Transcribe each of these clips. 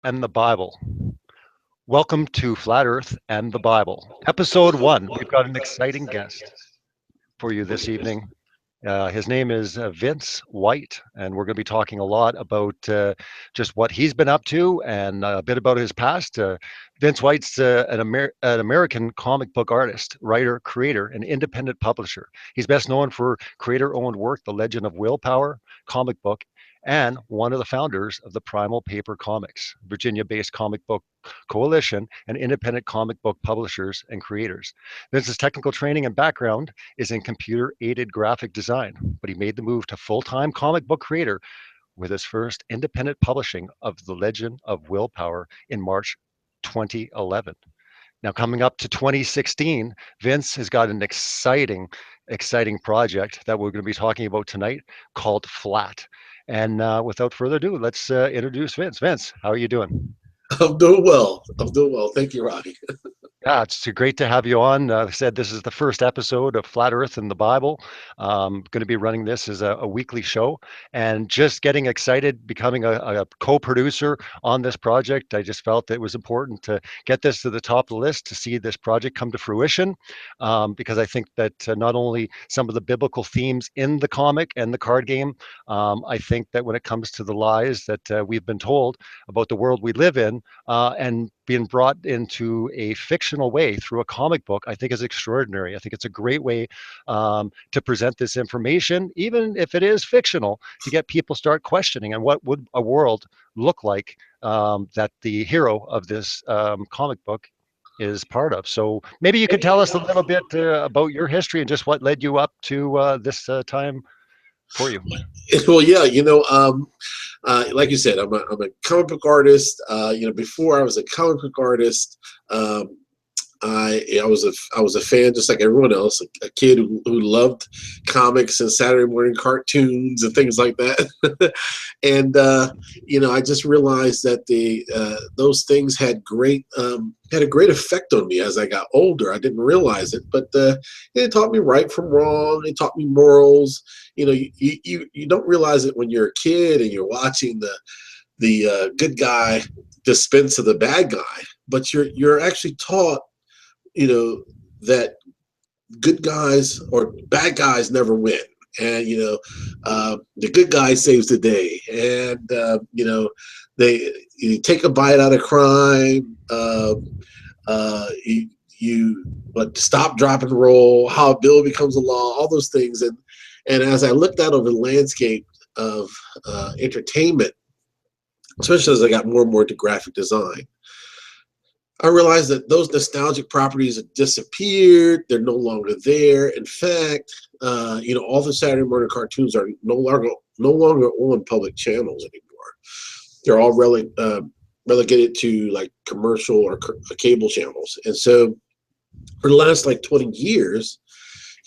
and the Bible. Welcome to Flat Earth and the Bible, episode 1. We've got an exciting guest for you this evening. His name is Vince White, and we're going to be talking a lot about just what he's been up to and a bit about his past. Vince White's an American comic book artist, writer, creator, and independent publisher. He's best known for creator-owned work, The Legend of Willpower comic book, and one of the founders of the Primal Paper Comics, Virginia-based comic book coalition and independent comic book publishers and creators. Vince's technical training and background is in computer-aided graphic design, but he made the move to full-time comic book creator with his first independent publishing of The Legend of Willpower in March 2011. Now, coming up to 2016, Vince has got an exciting project that we're going to be talking about tonight called Flat. And without further ado, let's introduce Vince. Vince, how are you doing? I'm doing well. I'm doing well. Thank you, Robbie. Yeah, it's great to have you on. I said this is the first episode of Flat Earth and the Bible. Going to be running this as a weekly show and just getting excited, becoming a co-producer on this project. I just felt that it was important to get this to the top of the list to see this project come to fruition, because I think that not only some of the biblical themes in the comic and the card game, I think that when it comes to the lies that we've been told about the world we live in, and being brought into a fictional way through a comic book, I think is extraordinary. I think it's a great way to present this information, even if it is fictional, to get people start questioning and what would a world look like that the hero of this comic book is part of. So maybe you could tell us a little bit about your history and just what led you up to this time for you. Well, yeah, like you said, I'm a comic book artist. Before I was a comic book artist, I was a fan just like everyone else, a kid who loved comics and Saturday morning cartoons and things like that. And I just realized that those things had a great effect on me as I got older. I didn't realize it, but it taught me right from wrong. It taught me morals. You don't realize it when you're a kid and you're watching the good guy dispense of the bad guy, but you're actually taught that good guys or bad guys never win. And, the good guy saves the day. And, you take a bite out of crime. But stop, drop, and roll, how a bill becomes a law, all those things. And as I looked out over the landscape of entertainment, especially as I got more and more into graphic design, I realized that those nostalgic properties have disappeared. They're no longer there. In fact, all the Saturday morning cartoons are no longer on public channels anymore. They're all relegated to like commercial or cable channels. And so for the last 20 years,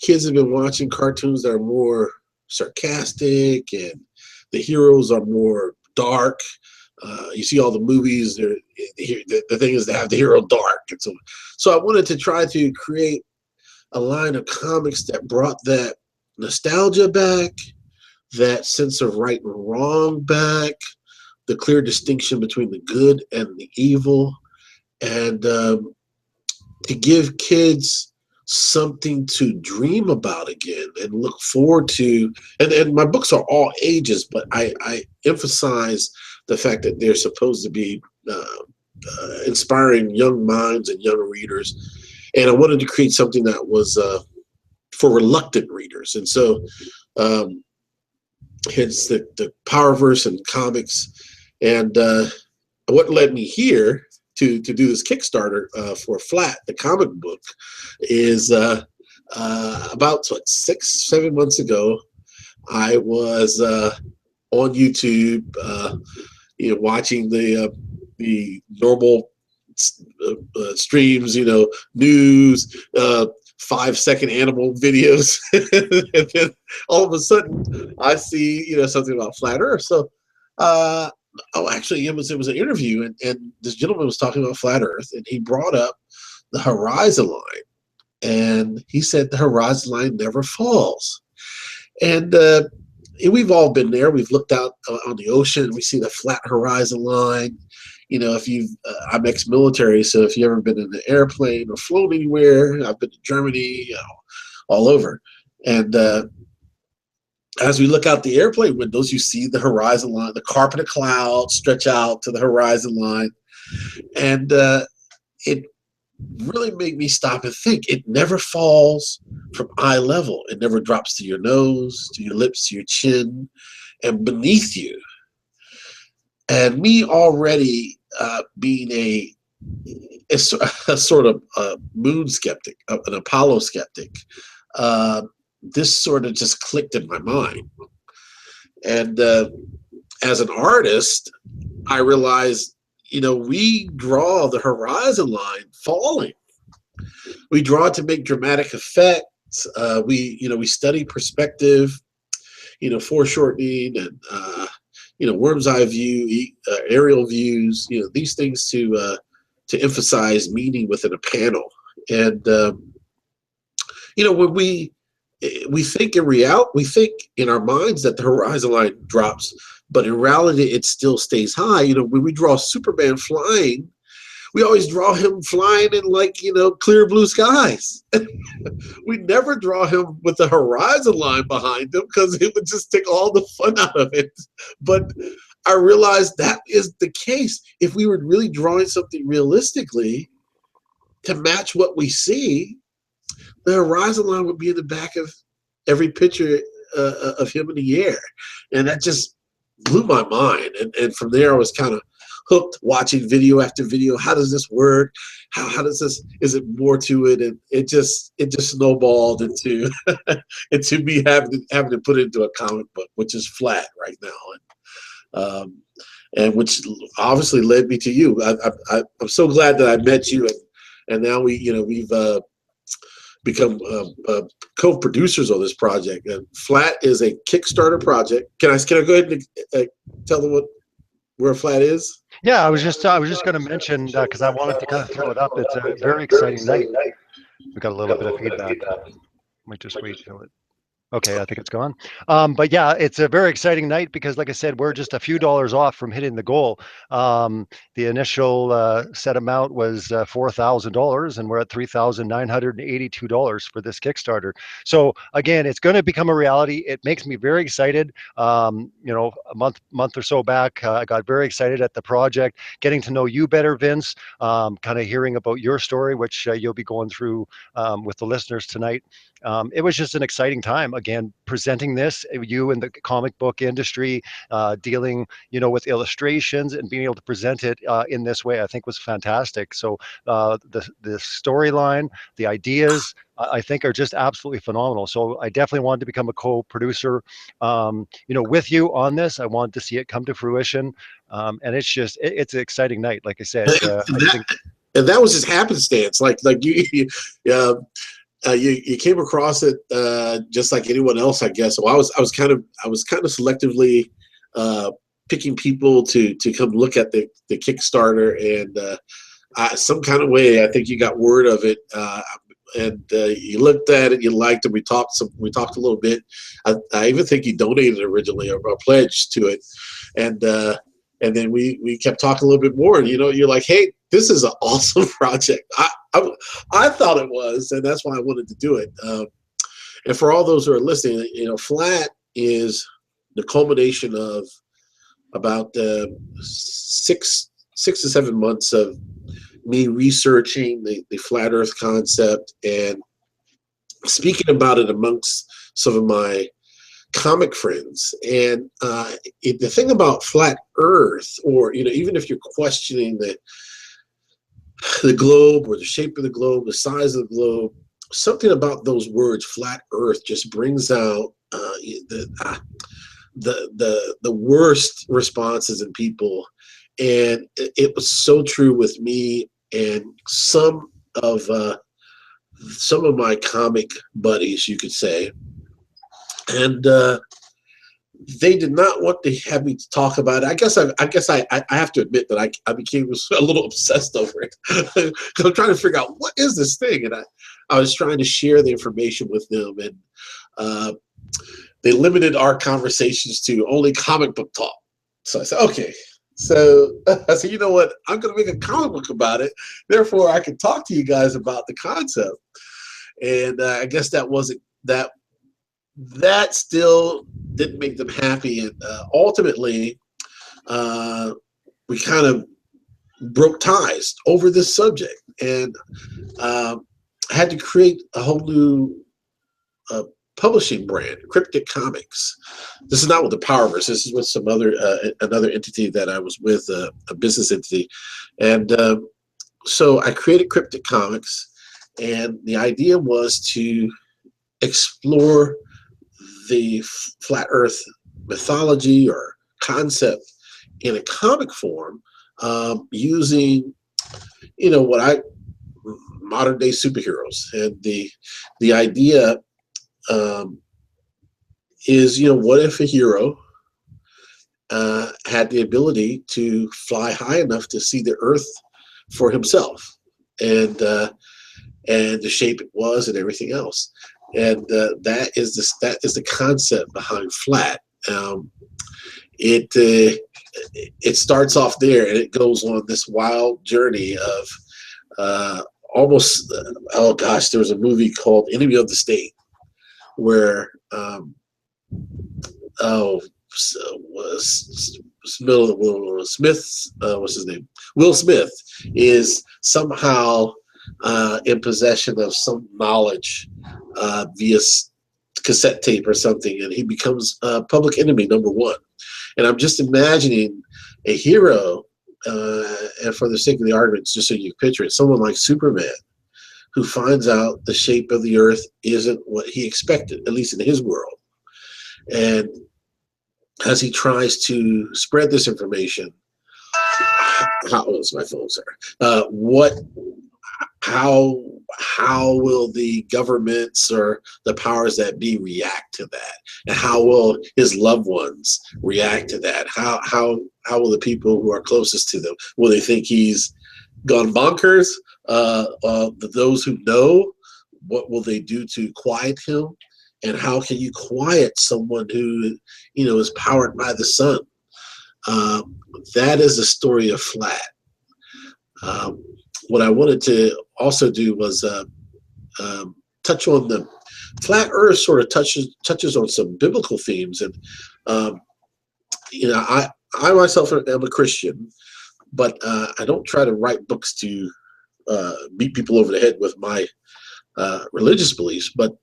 kids have been watching cartoons that are more sarcastic and the heroes are more dark. You see all the movies, the thing is to have the hero dark. And so I wanted to try to create a line of comics that brought that nostalgia back, that sense of right and wrong back, the clear distinction between the good and the evil, and to give kids something to dream about again and look forward to. And my books are all ages, but I emphasize the fact that they're supposed to be inspiring young minds and young readers. And I wanted to create something that was for reluctant readers. And so hence the Powerverse and comics. And what led me here to do this Kickstarter for Flat, the comic book, is about 6-7 months ago, I was on YouTube, watching the normal streams, news, 5-second animal videos, and then all of a sudden I see something about flat Earth. So actually it was an interview, and this gentleman was talking about flat Earth, and he brought up the horizon line, and he said the horizon line never falls. And we've all been there. We've looked out on the ocean, we see the flat horizon line. if you've, I'm ex-military, so if you've ever been in an airplane or flown anywhere, I've been to Germany, all over. And as we look out the airplane windows, you see the horizon line, the carpet of clouds stretch out to the horizon line. And it really made me stop and think. It never falls from eye level. It never drops to your nose, to your lips, to your chin, and beneath you. And me already being a sort of moon skeptic, an Apollo skeptic, this sort of just clicked in my mind. And as an artist, I realized, we draw the horizon line falling. We draw it to make dramatic effects. We study perspective, foreshortening and, worm's eye view, aerial views, these things to emphasize meaning within a panel. And, when we think we think in our minds that the horizon line drops, but in reality, it still stays high. When we draw Superman flying, we always draw him flying in clear blue skies. We never draw him with the horizon line behind him because it would just take all the fun out of it. But I realized that is the case. If we were really drawing something realistically to match what we see, the horizon line would be in the back of every picture of him in the air. And that just blew my mind. And from there, I was kind of hooked, watching video after video. How does this work? How does this, is it more to it? And it just snowballed into into me having to put it into a comic book, which is Flat right now. And which obviously led me to you. I'm so glad that I met you, and now we've become co-producers on this project. And Flat is a Kickstarter project. Can I go ahead and tell them where Flat is? Yeah, I was just going to mention because I wanted to kind of throw it up. It's a very exciting night. We got a little bit of feedback. Might just wait till it. Okay, I think it's gone. But yeah, it's a very exciting night because, like I said, we're just a few dollars off from hitting the goal. The initial set amount was $4,000, and we're at $3,982 for this Kickstarter. So again, it's going to become a reality. It makes me very excited. A month or so back, I got very excited at the project, getting to know you better, Vince. Kind of hearing about your story, which you'll be going through with the listeners tonight. It was just an exciting time. Again, presenting this, you in the comic book industry, dealing, with illustrations and being able to present it in this way, I think was fantastic. So the storyline, the ideas, I think are just absolutely phenomenal. So I definitely wanted to become a co-producer, with you on this. I wanted to see it come to fruition, and it's an exciting night. Like I said, and that was just happenstance. Like you. You came across it just like anyone else, I guess. So I was kind of selectively picking people to come look at the Kickstarter, and some kind of way I think you got word of it, and you looked at it, you liked it. We talked a little bit. I even think you donated originally or pledged to it, and then we kept talking a little bit more. And you're like, hey, this is an awesome project. I thought it was, and that's why I wanted to do it. And for all those who are listening, Flat is the culmination of about 6 to 7 months of me researching the flat Earth concept and speaking about it amongst some of my comic friends. And the thing about flat Earth, or even if you're questioning the globe or the shape of the globe, the size of the globe, something about those words, flat Earth, just brings out the worst responses in people. And it was so true with me and some of my comic buddies, you could say. And they did not want to have me talk about it. I guess I have to admit that I became a little obsessed over it because I'm trying to figure out what is this thing, and I was trying to share the information with them, and they limited our conversations to only comic book talk. So I said, okay, So I said, you know what? I'm going to make a comic book about it. Therefore, I can talk to you guys about the concept. And I guess that wasn't that. That still didn't make them happy, and ultimately, uh, we kind of broke ties over this subject, and uh, had to create a whole new uh, publishing brand, Cryptic Comics. This is not with the Powerverse. This is with some other another entity that I was with, a business entity, and so I created Cryptic Comics, and the idea was to explore the flat Earth mythology or concept in a comic form, using what I modern day superheroes, and the idea um, is what if a hero had the ability to fly high enough to see the Earth for himself, and and the shape it was and everything else. And that is the concept behind flat. It it starts off there, and it goes on this wild journey of uh, almost oh gosh, there was a movie called Enemy of the State where oh was Will Smith, what's his name? Will Smith is somehow in possession of some knowledge via cassette tape or something, and he becomes public enemy number one. And I'm just imagining a hero, and for the sake of the argument, just so you picture it, someone like Superman, who finds out the shape of the Earth isn't what he expected, at least in his world. And as he tries to spread this information, my phone, sir. What how will the governments or the powers that be react to that, and how will his loved ones react to that? How will the people who are closest to them, will they think he's gone bonkers? Those who know, what will they do to quiet him, and how can you quiet someone who is powered by the sun? That is the story of flat. What I wanted to also do was touch on the flat Earth. Sort of touches on some biblical themes, and um, I myself am a Christian, but I don't try to write books to beat people over the head with my religious beliefs. But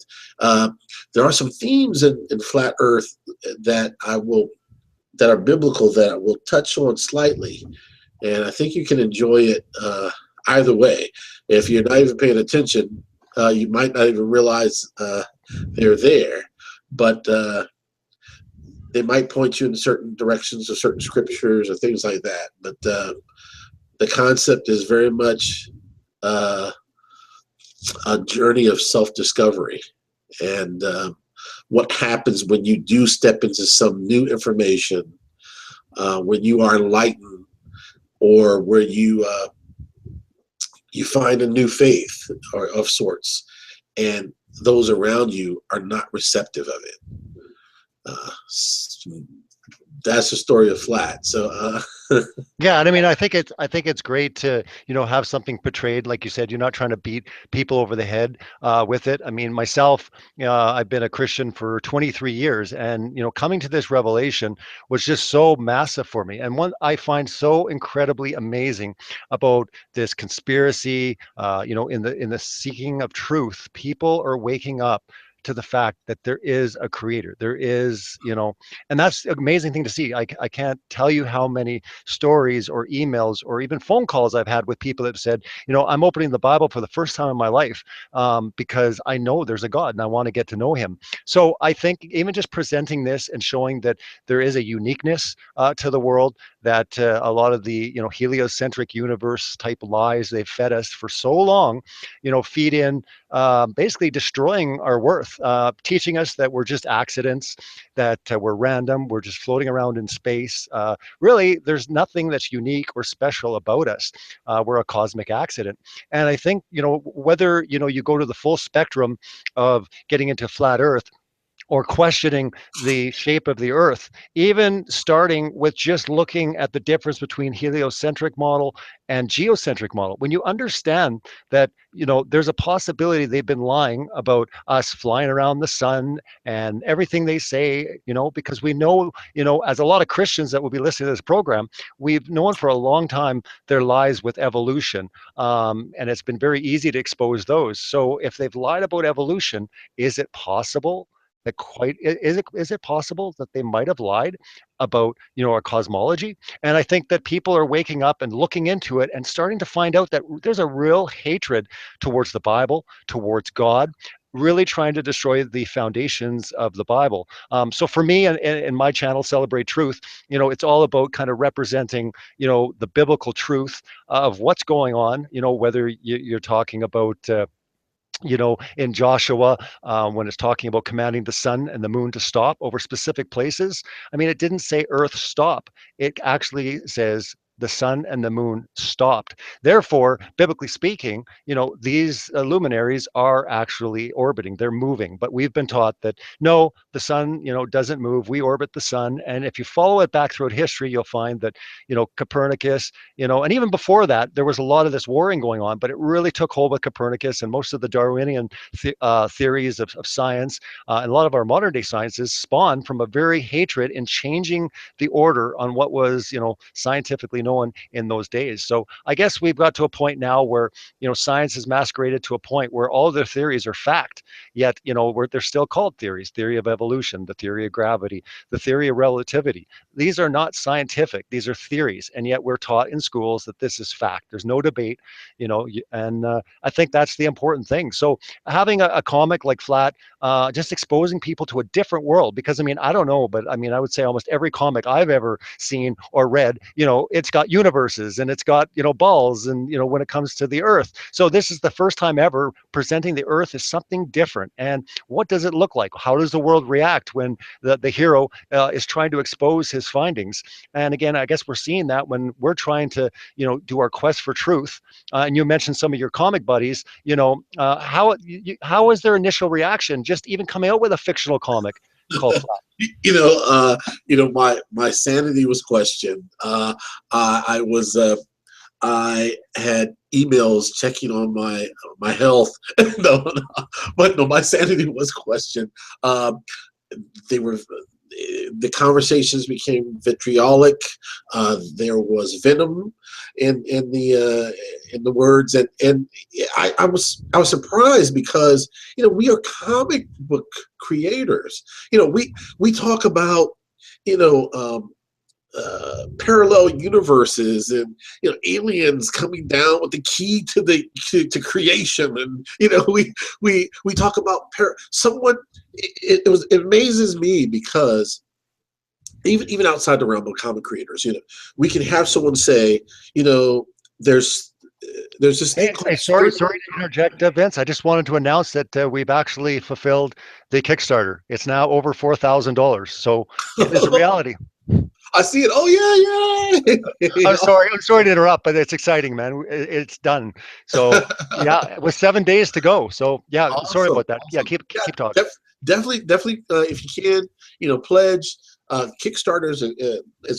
there are some themes in flat Earth that that are biblical, that I will touch on slightly, and I think you can enjoy it either way. If you're not even paying attention, you might not even realize they're there, but they might point you in certain directions or certain scriptures or things like that. But the concept is very much a journey of self-discovery, and what happens when you do step into some new information, when you are enlightened, or where you find a new faith or of sorts, and those around you are not receptive of it. Uh, that's the story of flat. So Yeah, and I mean, I think it's great to have something portrayed, like you said. You're not trying to beat people over the head with it. I mean, myself, I've been a Christian for 23 years, and coming to this revelation was just so massive for me. And one I find so incredibly amazing about this conspiracy, in the seeking of truth, people are waking up to the fact that there is a creator. There is, and that's an amazing thing to see. I can't tell you how many stories or emails or even phone calls I've had with people that have said, I'm opening the Bible for the first time in my life, because I know there's a God and I want to get to know him. So I think even just presenting this and showing that there is a uniqueness to the world, that a lot of the heliocentric universe type lies they've fed us for so long, feed in, basically destroying our worth, teaching us that we're just accidents, that we're random, we're just floating around in space. Really, there's nothing that's unique or special about us. We're a cosmic accident. And I think, whether, you go to the full spectrum of getting into flat Earth, or questioning the shape of the Earth, even starting with just looking at the difference between heliocentric model and geocentric model. When you understand that, there's a possibility they've been lying about us flying around the sun and everything they say, because we know, as a lot of Christians that will be listening to this program, we've known for a long time their lies with evolution. And it's been very easy to expose those. So if they've lied about evolution, is it possible that is it possible that they might have lied about our cosmology? And I think that people are waking up and looking into it and starting to find out that there's a real hatred towards the Bible, towards God, really trying to destroy the foundations of the Bible. So for me and my channel, Celebrate Truth, it's all about kind of representing, the biblical truth of what's going on, whether you're talking about, in Joshua, when it's talking about commanding the sun and the moon to stop over specific places. I mean, it didn't say Earth stop. It actually says the sun and the moon stopped. Therefore, biblically speaking, these luminaries are actually orbiting. They're moving. But we've been taught that no, the sun, doesn't move. We orbit the sun. And if you follow it back throughout history, you'll find that, Copernicus, and even before that, there was a lot of this warring going on, but it really took hold with Copernicus and most of the Darwinian theories of science. And a lot of our modern day sciences spawned from a very hatred in changing the order on what was, scientifically known in those days. So I guess we've got to a point now where, science is masqueraded to a point where all their theories are fact, yet, they're still called theories: theory of evolution, the theory of gravity, the theory of relativity. These are not scientific, these are theories, and yet we're taught in schools that this is fact. There's no debate, and I think that's the important thing. So having a comic like Flat, just exposing people to a different world, because I don't know, but I would say almost every comic I've ever seen or read, it's got universes and it's got, balls, and, when it comes to the Earth. So this is the first time ever presenting the Earth as something different. And what does it look like? How does the world react when the hero is trying to expose his findings? And again, I guess we're seeing that when we're trying to, do our quest for truth. And you mentioned some of your comic buddies, how is their initial reaction just even coming out with a fictional comic called Flat? My sanity was questioned. I had emails checking on my health. No, but no, my sanity was questioned. The conversations became vitriolic. There was venom in the words, and I was surprised because we are comic book creators. We talk about parallel universes and aliens coming down with the key to creation, and we talk about someone. It amazes me because even outside the realm of comic creators, we can have someone say, there's this thing called sorry to interject, Vince. I just wanted to announce that we've actually fulfilled the Kickstarter. It's now over $4,000, so it is a reality. I see it. Oh yeah. I'm sorry to interrupt, but it's exciting, man. It's done. So yeah, with 7 days to go. So yeah, Awesome. Sorry about that. Awesome. Yeah, keep talking. Definitely. If you can, pledge. Kickstarter is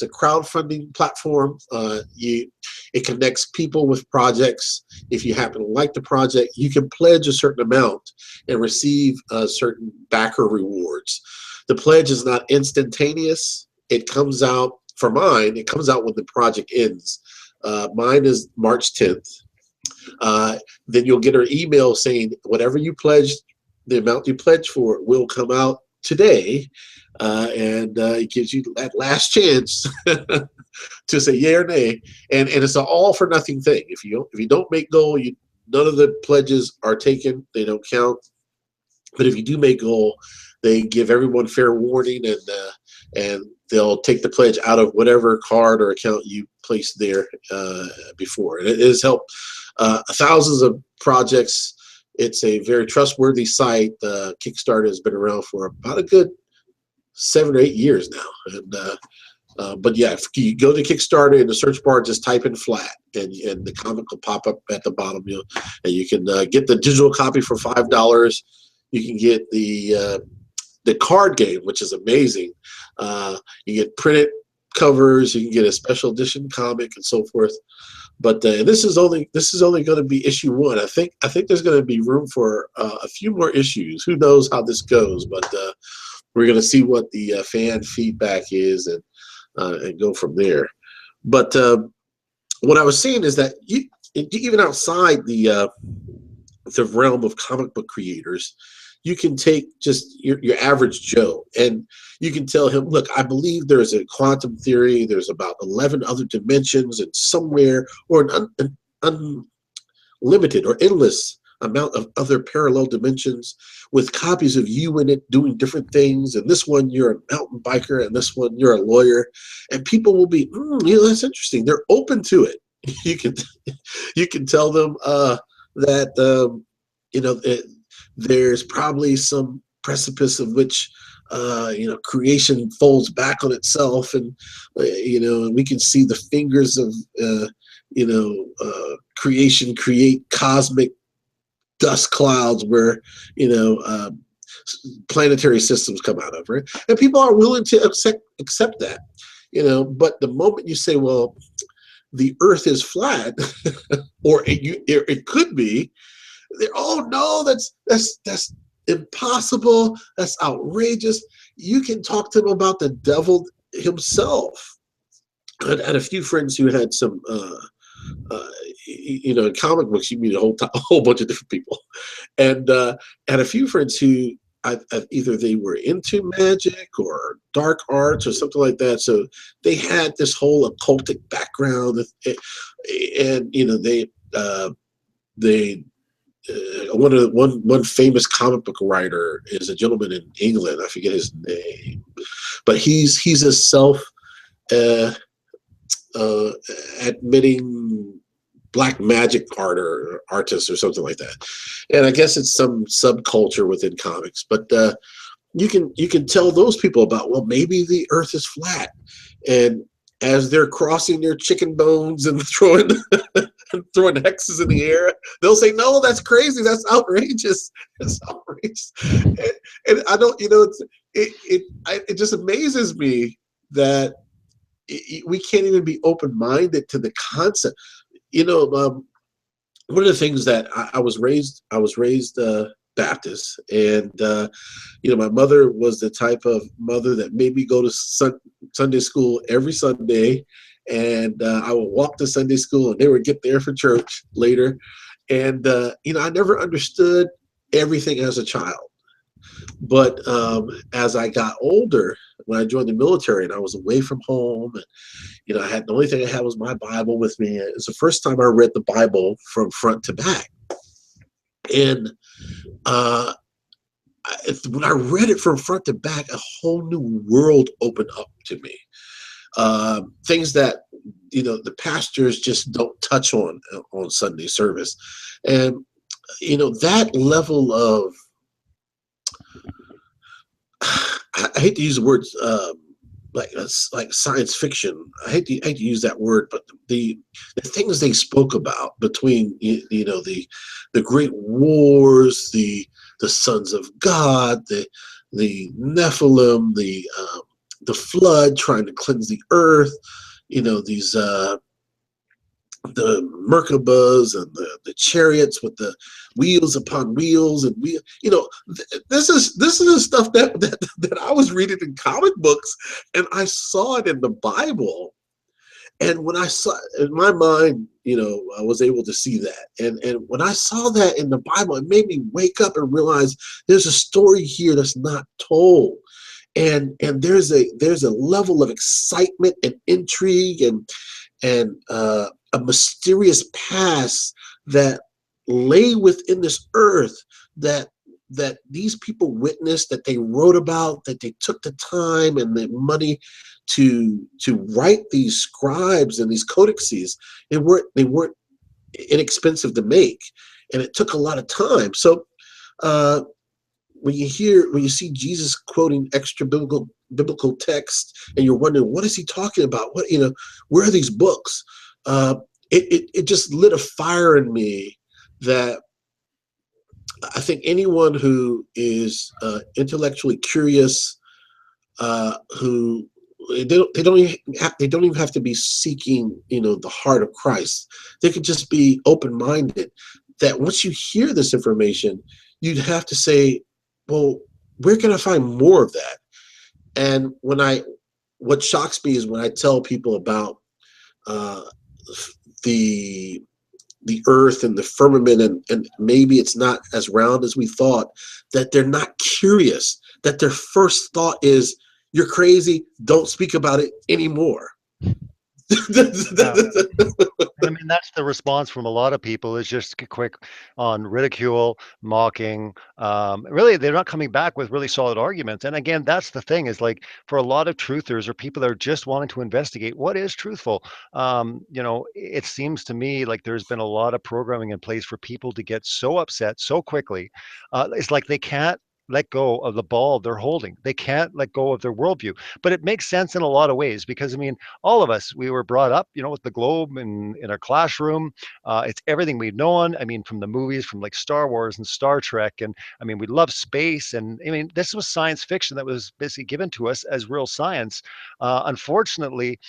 a crowdfunding platform. It connects people with projects. If you happen to like the project, you can pledge a certain amount and receive certain backer rewards. The pledge is not instantaneous. It comes out, for mine, it comes out when the project ends. Mine is March 10th. Then you'll get an email saying whatever you pledged, the amount you pledged for will come out today. And it gives you that last chance to say yay or nay. And it's an all for nothing thing. If you don't make goal, none of the pledges are taken. They don't count. But if you do make goal, they give everyone fair warning, and they'll take the pledge out of whatever card or account you placed there before. And it has helped thousands of projects. It's a very trustworthy site. Kickstarter has been around for about a good 7 or 8 years now. And but yeah, if you go to Kickstarter in the search bar, just type in Flat, and the comic will pop up at the bottom. And you can get the digital copy for $5. You can get the the card game, which is amazing. You get printed covers, you can get a special edition comic and so forth. But this is only going to be issue 1. I think there's going to be room for a few more issues. Who knows how this goes? But we're going to see what the fan feedback is and go from there. But what I was saying is that even outside the realm of comic book creators, you can take just your average Joe and you can tell him, look, I believe there's a quantum theory, there's about 11 other dimensions, and somewhere, or an unlimited or endless amount of other parallel dimensions with copies of you in it doing different things. And this one, you're a mountain biker, and this one, you're a lawyer. And people will be, that's interesting. They're open to it. You can tell them that, there's probably some precipice of which creation folds back on itself, and and we can see the fingers of creation create cosmic dust clouds where planetary systems come out of, right? And people are willing to accept that, but the moment you say, well, the earth is flat or it could be, oh no, that's impossible, that's outrageous. You can talk to them about the devil himself. I had a few friends who had some in comic books you meet a whole bunch of different people, and had a few friends who either they were into magic or dark arts or something like that, so they had this whole occultic background, and they one famous comic book writer is a gentleman in England. I forget his name, but he's a self admitting black magic artist or something like that. And I guess it's some subculture within comics. But you can tell those people about, well, maybe the earth is flat. And as they're crossing their chicken bones and throwing hexes in the air, they'll say, no, that's crazy, that's outrageous, that's outrageous. And I don't, it just amazes me that we can't even be open-minded to the concept. One of the things that I was raised Baptist, and my mother was the type of mother that made me go to Sunday school every Sunday, and I would walk to Sunday school, and they would get there for church later. And I never understood everything as a child, but as I got older, when I joined the military and I was away from home, and I had, the only thing I had was my Bible with me. It's the first time I read the Bible from front to back. And when I read it from front to back, a whole new world opened up to me. Things that, the pastors just don't touch on Sunday service. And, that level of, I hate to use the words like science fiction. I hate to use that word, but the things they spoke about between the great wars, the sons of God, the Nephilim, the flood trying to cleanse the earth, these the Merkabahs and the chariots with the wheels upon wheels, and this is the stuff that I was reading in comic books, and I saw it in the Bible. And when I saw in my mind, I was able to see that, and when I saw that in the Bible, it made me wake up and realize there's a story here that's not told. And there's a level of excitement and intrigue and a mysterious past that lay within this earth that these people witnessed, that they wrote about, that they took the time and the money to write these scribes and these codices. They weren't inexpensive to make, and it took a lot of time. So when you see Jesus quoting extra biblical text, and you're wondering, what is he talking about? Where are these books? It just lit a fire in me that I think anyone who is intellectually curious, who they don't even have to be seeking, the heart of Christ. They could just be open-minded. That once you hear this information, you'd have to say, well, where can I find more of that? And what shocks me is when I tell people about uh, the the earth and the firmament, and maybe it's not as round as we thought, that they're not curious, that their first thought is, you're crazy, don't speak about it anymore. Yeah. I mean, that's the response from a lot of people is just quick on ridicule, mocking. Really, they're not coming back with really solid arguments. And again, that's the thing is like for a lot of truthers or people that are just wanting to investigate what is truthful. It seems to me like there's been a lot of programming in place for people to get so upset so quickly. It's like they can't let go of the ball they're holding. They can't let go of their worldview. But it makes sense in a lot of ways because I mean, all of us, we were brought up, with the globe in our classroom. It's everything we've known. I mean, from the movies, from like Star Wars and Star Trek. And I mean, we love space. And I mean, this was science fiction that was basically given to us as real science. Unfortunately,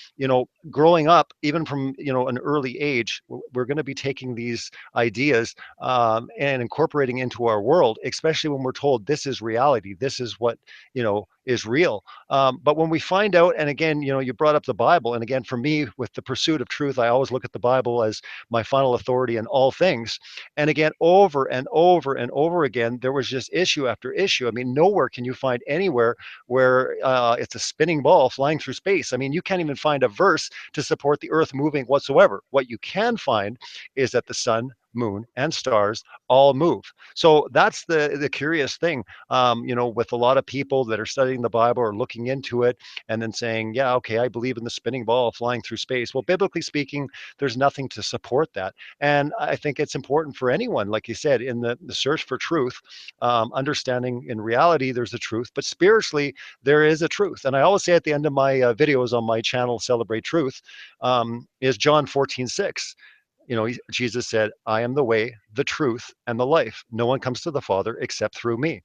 growing up, even from, an early age, we're going to be taking these ideas and incorporating into our world, especially when we're told this is reality. This is what, is real. But when we find out, and again, you brought up the Bible, and again, for me, with the pursuit of truth, I always look at the Bible as my final authority in all things. And again, over and over and over again, there was just issue after issue. I mean, nowhere can you find anywhere where it's a spinning ball flying through space. I mean, you can't even find a verse to support the Earth moving whatsoever. What you can find is that the sun, moon, and stars all move. So that's the curious thing, with a lot of people that are studying the Bible or looking into it and then saying, yeah, okay, I believe in the spinning ball flying through space. Well, biblically speaking, there's nothing to support that. And I think it's important for anyone, like you said, in the search for truth, understanding in reality there's a truth, but spiritually there is a truth. And I always say at the end of my videos on my channel, Celebrate Truth, is John 14:6. Jesus said, I am the way, the truth, and the life. No one comes to the Father except through me.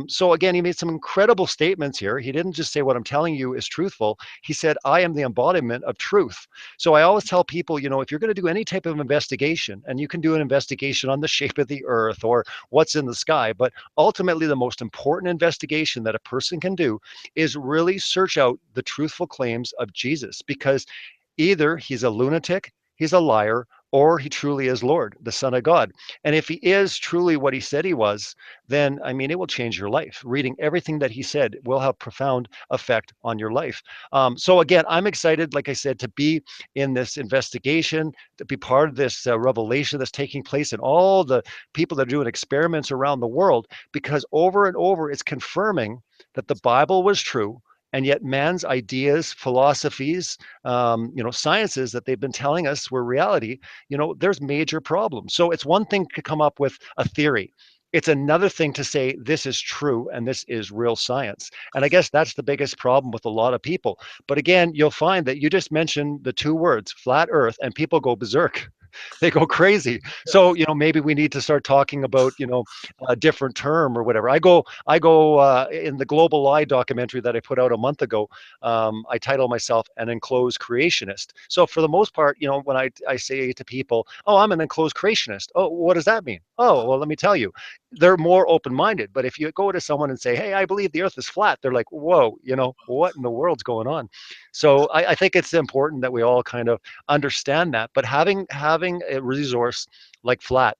So again, he made some incredible statements here. He didn't just say what I'm telling you is truthful. He said, I am the embodiment of truth. So I always tell people, if you're going to do any type of investigation, and you can do an investigation on the shape of the earth or what's in the sky, but ultimately the most important investigation that a person can do is really search out the truthful claims of Jesus, because either he's a lunatic, he's a liar, or he truly is Lord, the Son of God. And if he is truly what he said he was, then I mean, it will change your life. Reading everything that he said will have profound effect on your life. So again, I'm excited, like I said, to be in this investigation, to be part of this revelation that's taking place in all the people that are doing experiments around the world, because over and over it's confirming that the Bible was true. And yet, man's ideas, philosophies, sciences that they've been telling us were reality, there's major problems. So it's one thing to come up with a theory. It's another thing to say this is true and this is real science. And I guess that's the biggest problem with a lot of people. But again, you'll find that you just mentioned the two words, flat earth, and people go berserk. They go crazy. So, maybe we need to start talking about, a different term or whatever. I go in the Global Lie documentary that I put out a month ago. I title myself an enclosed creationist. So for the most part, when I say to people, oh, I'm an enclosed creationist. Oh, what does that mean? Oh, well, let me tell you, they're more open-minded. But if you go to someone and say, hey, I believe the earth is flat, they're like, whoa, what in the world's going on? So I think it's important that we all kind of understand that. But having a resource like flat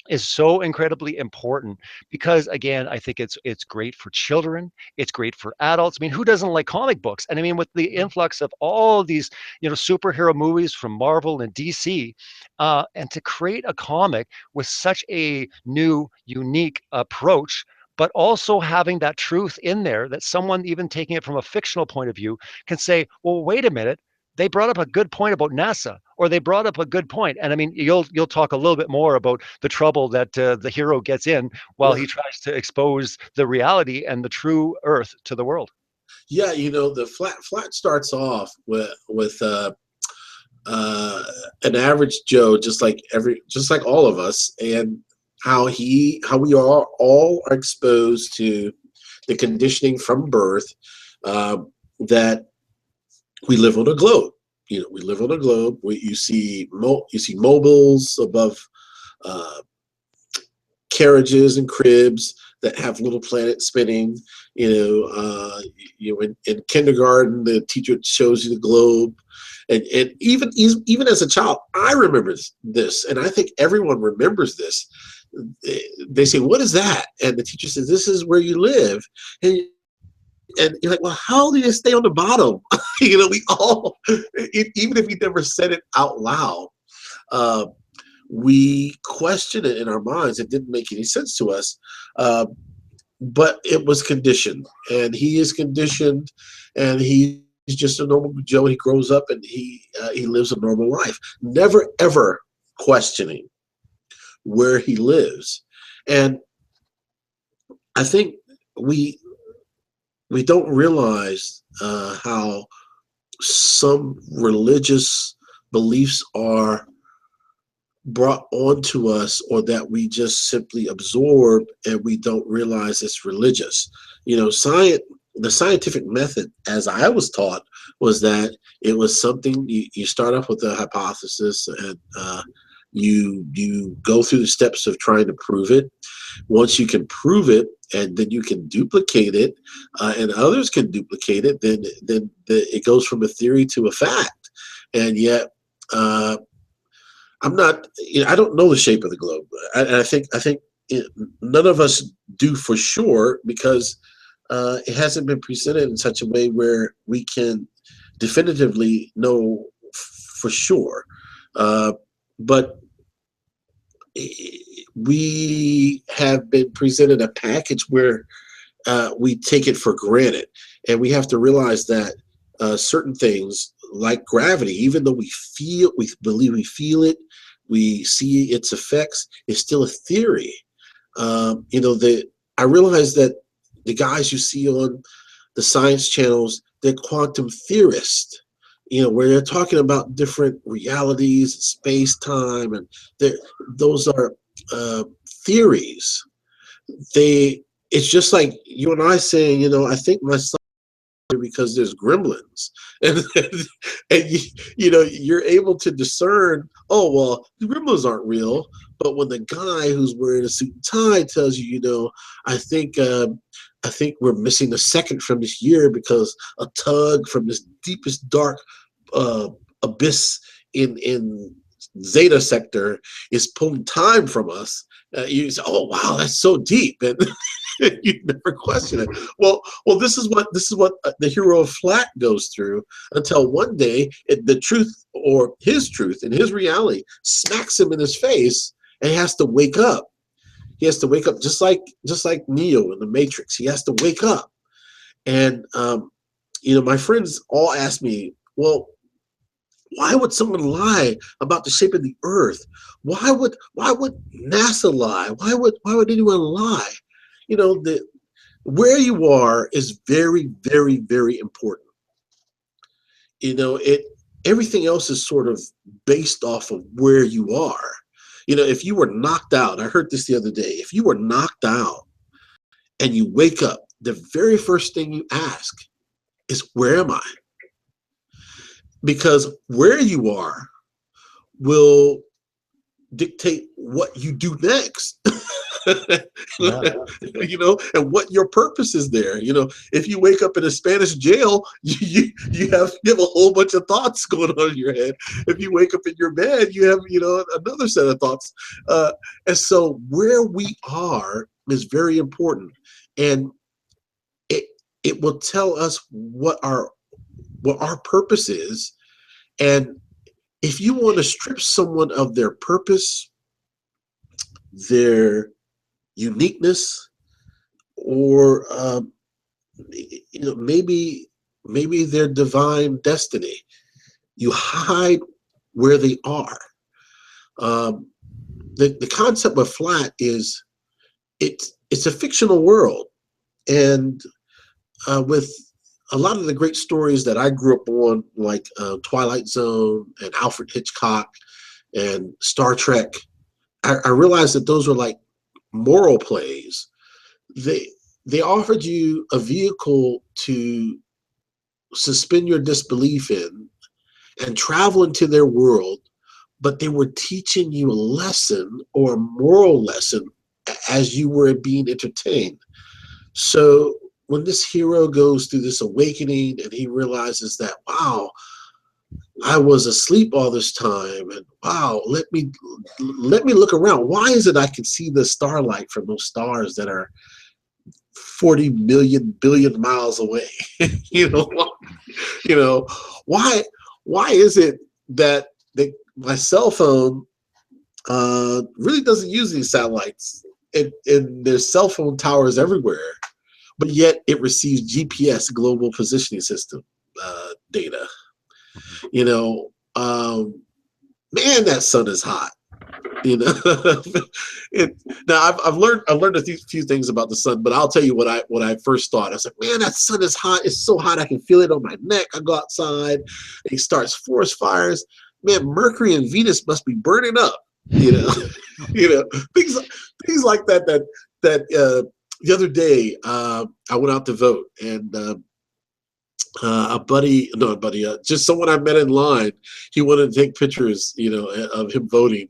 is so incredibly important because again, I think it's great for children, it's great for adults. I mean, who doesn't like comic books? And I mean, with the influx of all these superhero movies from Marvel and DC, and to create a comic with such a new unique approach, but also having that truth in there, that someone even taking it from a fictional point of view can say, well, wait a minute, they brought up a good point about NASA, or they brought up a good point. And I mean, you'll talk a little bit more about the trouble that the hero gets in while Yeah, he tries to expose the reality and the true Earth to the world. yeah. The flat starts off with an average Joe, just like all of us, and how we all are exposed to the conditioning from birth, that we live on a globe. We live on a globe. You see mobiles above carriages and cribs that have little planets spinning. In kindergarten, the teacher shows you the globe, and even as a child, I remember this, and I think everyone remembers this. They say, "What is that?" And the teacher says, "This is where you live." And you're like, well, how do you stay on the bottom? We all, even if we never said it out loud, we question it in our minds. It didn't make any sense to us, but it was conditioned, and he is conditioned, and he's just a normal Joe. He grows up and he lives a normal life, never ever questioning where he lives. And I think we don't realize how some religious beliefs are brought onto us, or that we just simply absorb and we don't realize it's religious. The scientific method, as I was taught, was that it was something you start off with a hypothesis, and you go through the steps of trying to prove it. Once you can prove it, and then you can duplicate it, and others can duplicate it, then it goes from a theory to a fact. And yet, I don't know the shape of the globe. I think none of us do for sure, because it hasn't been presented in such a way where we can definitively know for sure. But we have been presented a package where we take it for granted, and we have to realize that certain things like gravity, even though we believe we feel it, we see its effects, it's still a theory. I realize that the guys you see on the science channels, they're quantum theorists, where they're talking about different realities, space, time, and those are theories. It's just like you and I saying, I think my son, because there's gremlins, and you're able to discern, oh well, the gremlins aren't real. But when the guy who's wearing a suit and tie tells you, I think we're missing a second from this year because a tug from this deepest dark abyss in Zeta sector is pulling time from us, you say, oh wow, that's so deep, and you never question it. Well, this is what the hero of Flat goes through, until one day the truth, or his truth and his reality, smacks him in his face, and he has to wake up. He has to wake up, just like Neo in the Matrix. He has to wake up. And my friends all ask me, well, why would someone lie about the shape of the earth? Why would NASA lie? Why would anyone lie? Where you are is very, very, very important. Everything else is sort of based off of where you are. If you were knocked out, I heard this the other day, if you were knocked out and you wake up, the very first thing you ask is, where am I? Because where you are will dictate what you do next. Yeah. And what your purpose is there. If you wake up in a Spanish jail, you have a whole bunch of thoughts going on in your head. If you wake up in your bed, you have another set of thoughts. And so where we are is very important, and it will tell us what our purpose is. And if you want to strip someone of their purpose, their uniqueness, or maybe their divine destiny, you hide where they are. The concept of Flat is it's a fictional world, and with a lot of the great stories that I grew up on, like Twilight Zone and Alfred Hitchcock and Star Trek, I realized that those were like moral plays. They they offered you a vehicle to suspend your disbelief in and travel into their world, but they were teaching you a lesson or a moral lesson as you were being entertained. So when this hero goes through this awakening and he realizes that, wow, I was asleep all this time, and wow, let me look around. Why is it I can see the starlight from those stars that are 40 million billion miles away? you know, you know, why why is it that my cell phone really doesn't use these satellites, and there's cell phone towers everywhere, but yet it receives GPS, global positioning system data? You know, man, that sun is hot. You know, it, now I've learned a few things about the sun, but I'll tell you what I first thought. I was like, man, that sun is hot. It's so hot I can feel it on my neck. I go outside, and it starts forest fires. Man, Mercury and Venus must be burning up. You know, you know, things like that. The other day I went out to vote, and a buddy, no, a buddy, just someone I met in line. He wanted to take pictures, you know, of him voting.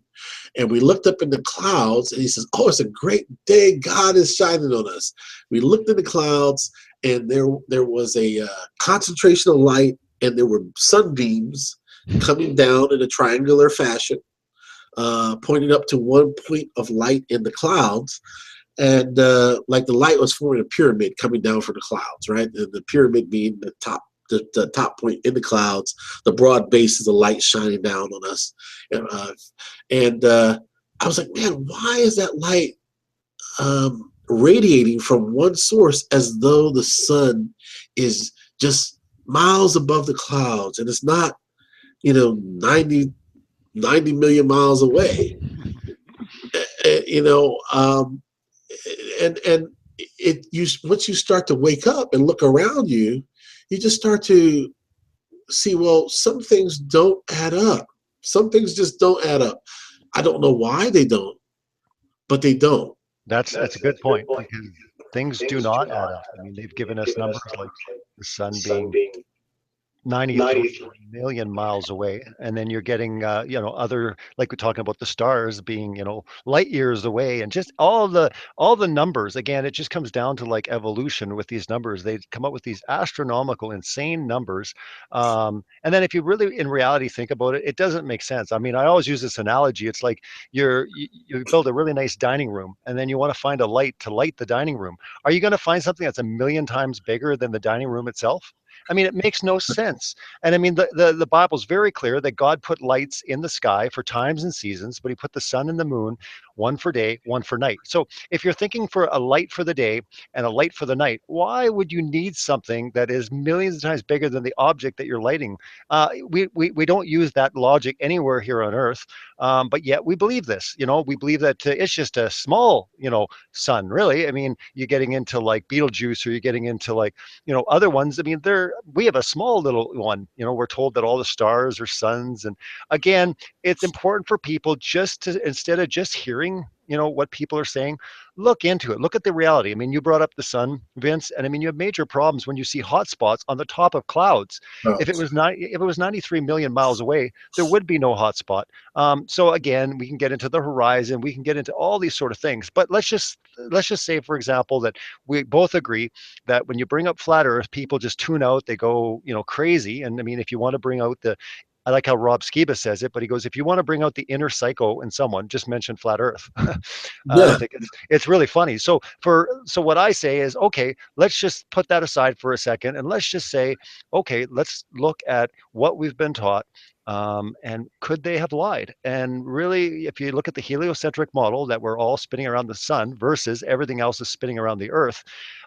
And we looked up in the clouds, and he says, "Oh, it's a great day. God is shining on us." We looked in the clouds, and there was a concentration of light, and there were sunbeams coming down in a triangular fashion, pointing up to one point of light in the clouds. And like the light was forming a pyramid coming down from the clouds, right? And the pyramid being the top point in the clouds, the broad base is the light shining down on us. And I was like, man, why is that light radiating from one source as though the sun is just miles above the clouds, and it's not, you know, 90 million miles away? You know, and it you once you start to wake up and look around you, you just start to see, well, some things don't add up. Some things just don't add up. I don't know why they don't, but they don't. That's a good point because things do not add up. I mean, they've given us numbers like the sun being 93 million miles away, and then you're getting other, like we're talking about the stars being light years away, and just all the numbers. Again, it just comes down to like evolution with these numbers. They come up with these astronomical, insane numbers, and then if you really in reality think about it, it doesn't make sense. I mean, I always use this analogy. It's like you build a really nice dining room, and then you want to find a light to light the dining room. Are you going to find something that's a million times bigger than the dining room itself? I mean, it makes no sense. And I mean, the Bible's very clear that God put lights in the sky for times and seasons, but he put the sun and the moon, one for day, one for night. So if you're thinking for a light for the day and a light for the night, why would you need something that is millions of times bigger than the object that you're lighting? We don't use that logic anywhere here on Earth, but yet we believe this. We believe that it's just a small, sun, really. I mean, you're getting into like Betelgeuse, or you're getting into like, other ones. I mean, we have a small little one. We're told that all the stars are suns. And again, it's important for people just to, instead of just hearing, what people are saying, look into it. Look at the reality. I mean, you brought up the sun, Vince, and I mean, you have major problems when you see hot spots on the top of clouds. Oh, If it was 93 million miles away, there would be no hot spot. So again, we can get into the horizon, we can get into all these sort of things. But let's just say, for example, that we both agree that when you bring up flat Earth, people just tune out. They go, crazy. And I mean, if you want to bring out I like how Rob Skiba says it, but he goes, if you want to bring out the inner psycho in someone, just mention flat Earth. I yeah. think it's really funny. So what I say is, okay, let's just put that aside for a second, and let's just say, okay, let's look at what we've been taught. And could they have lied? And really, if you look at the heliocentric model that we're all spinning around the sun versus everything else is spinning around the Earth,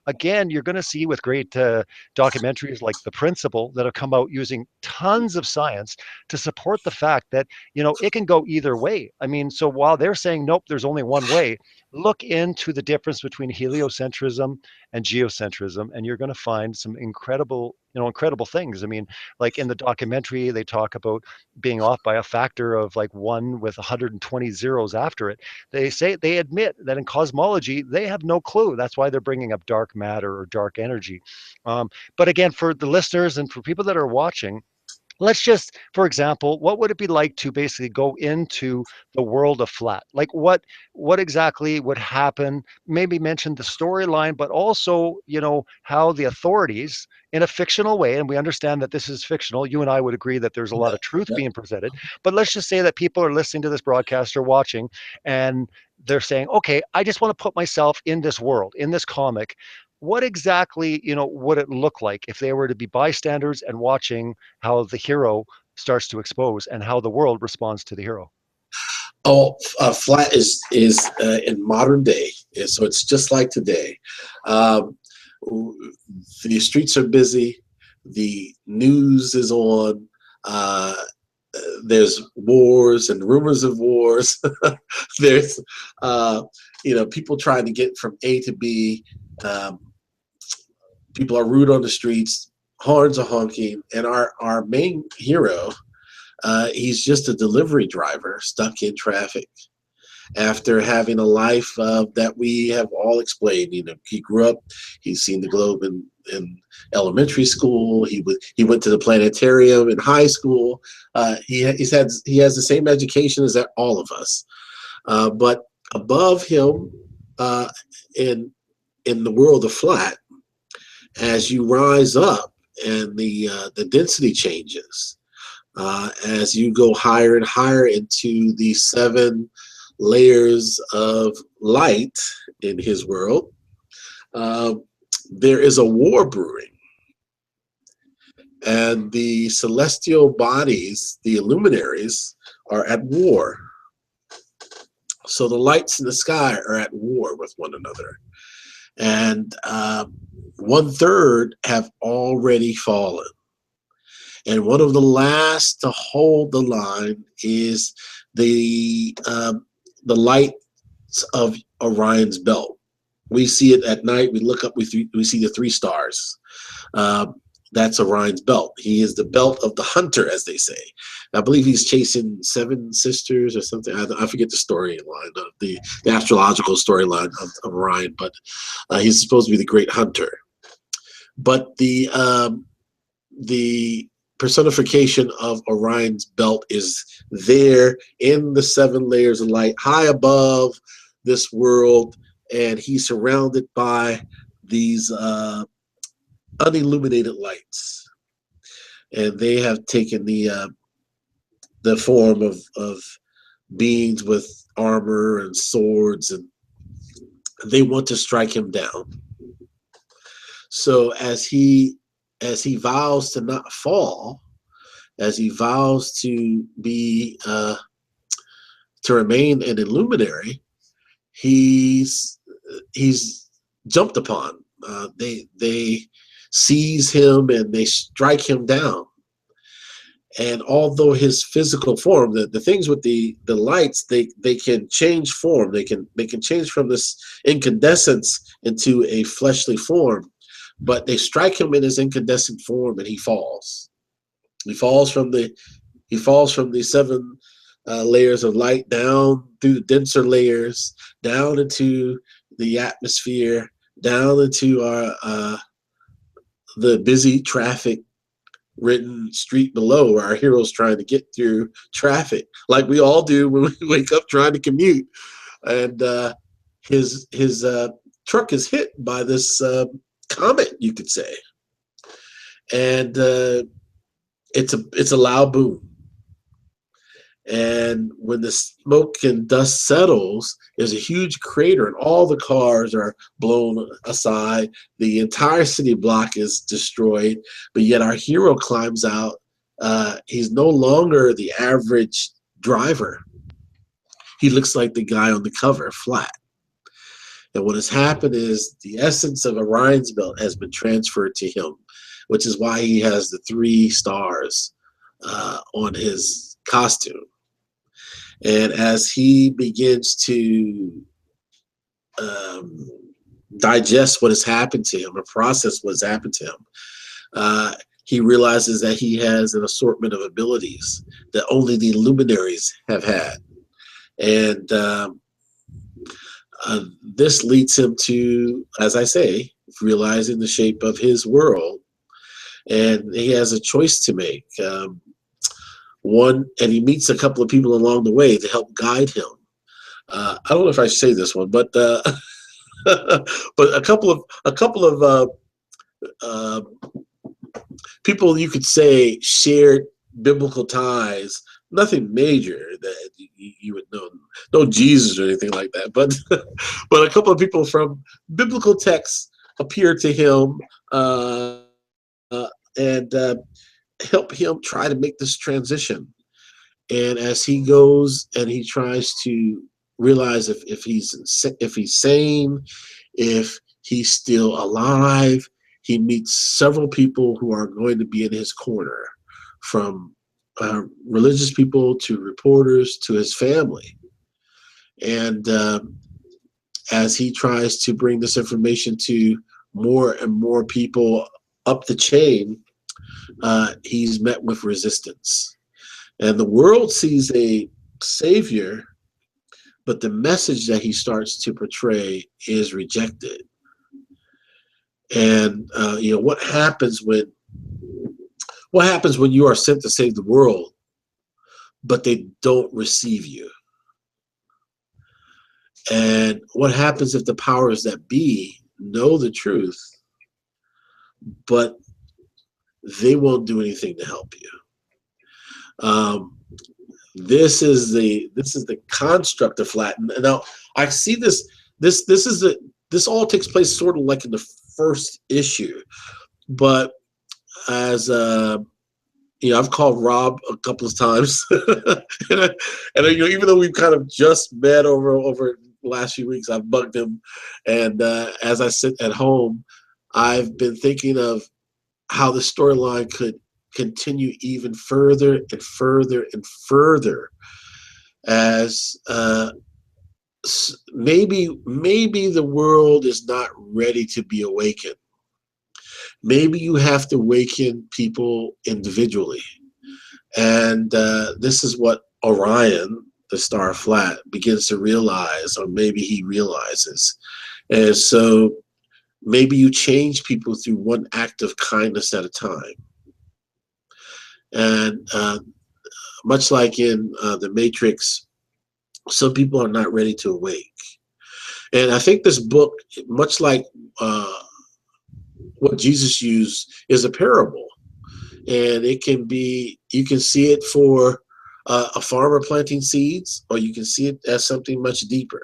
again, you're going to see with great documentaries like The Principle that have come out using tons of science to support the fact that, it can go either way. I mean, so while they're saying, nope, there's only one way, look into the difference between heliocentrism and geocentrism, and you're going to find some incredible things. I mean, like in the documentary, they talk about being off by a factor of like 1 with 120 zeros after it. They admit that in cosmology, they have no clue. That's why they're bringing up dark matter or dark energy. But again, for the listeners and for people that are watching, let's just, for example, what would it be like to basically go into the world of flat? Like what exactly would happen? Maybe mention the storyline, but also, how the authorities in a fictional way, and we understand that this is fictional. You and I would agree that there's a lot Yeah, of truth yeah. being presented. But let's just say that people are listening to this broadcast or watching, and they're saying, okay, I just want to put myself in this world, in this comic. What exactly, would it look like if they were to be bystanders and watching how the hero starts to expose and how the world responds to the hero? Oh, flat is in modern day, so it's just like today. Um, the streets are busy. The news is on. Uh, there's wars and rumors of wars. There's people trying to get from A to B. Um, People are rude on the streets. Horns are honking, and our main hero, he's just a delivery driver stuck in traffic after having a life that we have all explained. He grew up, he's seen the globe in elementary school. He went to the planetarium in high school. He has the same education as all of us, but above him, in the world of flat, as you rise up and the density changes, as you go higher and higher into the 7 layers of light in his world, uh, there is a war brewing. And the celestial bodies, the luminaries, are at war. So the lights in the sky are at war with one another. And 1/3 have already fallen. And one of the last to hold the line is the lights of Orion's belt. We see it at night. We look up. We see the 3 stars. Uh, that's Orion's belt. He is the belt of the hunter, as they say. I believe he's chasing 7 sisters or something. I forget the storyline of the astrological storyline of Orion, but he's supposed to be the great hunter. But the personification of Orion's belt is there in the 7 layers of light, high above this world, and he's surrounded by these unilluminated lights, and they have taken the form of beings with armor and swords, and they want to strike him down. So as he vows to not fall, as he vows to be to remain an illuminary, he's jumped upon. They seize him and they strike him down. And although his physical form, the things with the lights, they can change form. They can change from this incandescence into a fleshly form, but they strike him in his incandescent form, and he falls. He falls from the 7 layers of light down through the denser layers, down into the atmosphere, down into the busy traffic ridden street below, where our hero's trying to get through traffic, like we all do when we wake up trying to commute. And his truck is hit by this comet, you could say, and it's a loud boom. And when the smoke and dust settles, there's a huge crater, and all the cars are blown aside. The entire city block is destroyed, but yet our hero climbs out. He's no longer the average driver. He looks like the guy on the cover, flat. And what has happened is the essence of Orion's belt has been transferred to him, which is why he has the 3 stars on his costume. And as he begins to digest what has happened to him or process what's happened to him. He realizes that he has an assortment of abilities that only the luminaries have had. And this leads him to, as I say, realizing the shape of his world. And he has a choice to make. And he meets a couple of people along the way to help guide him. I don't know if I should say this one, but but a couple of people you could say shared biblical ties. Nothing major that you would know, no Jesus or anything like that, but but a couple of people from biblical texts appear to him and help him try to make this transition. And as he goes and he tries to realize if he's sane, if he's still alive, he meets several people who are going to be in his corner, from religious people to reporters to his family. And as he tries to bring this information to more and more people up the chain, he's met with resistance. And the world sees a savior, but the message that he starts to portray is rejected. And what happens when you are sent to save the world, but they don't receive you? And what happens if the powers that be know the truth, but they won't do anything to help you? This is the construct of Flat. Now I see this. This all takes place sort of like in the first issue, but as I've called Rob a couple of times, and even though we've kind of just met over the last few weeks, I've bugged him, and as I sit at home, I've been thinking of how the storyline could continue even further and further and further, as maybe the world is not ready to be awakened. Maybe you have to awaken people individually. And this is what Orion, the star Flat, begins to realize, or maybe he realizes. And so maybe you change people through one act of kindness at a time. And much like in The Matrix, some people are not ready to awake. And I think this book, much like what Jesus used, is a parable. And it can be, you can see it for a farmer planting seeds, or you can see it as something much deeper.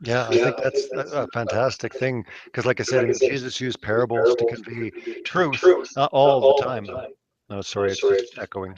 Yeah, I think that's a fantastic thing because, like I said, I mean, Jesus used parables to convey truth, not all the time. No, sorry, it's just echoing.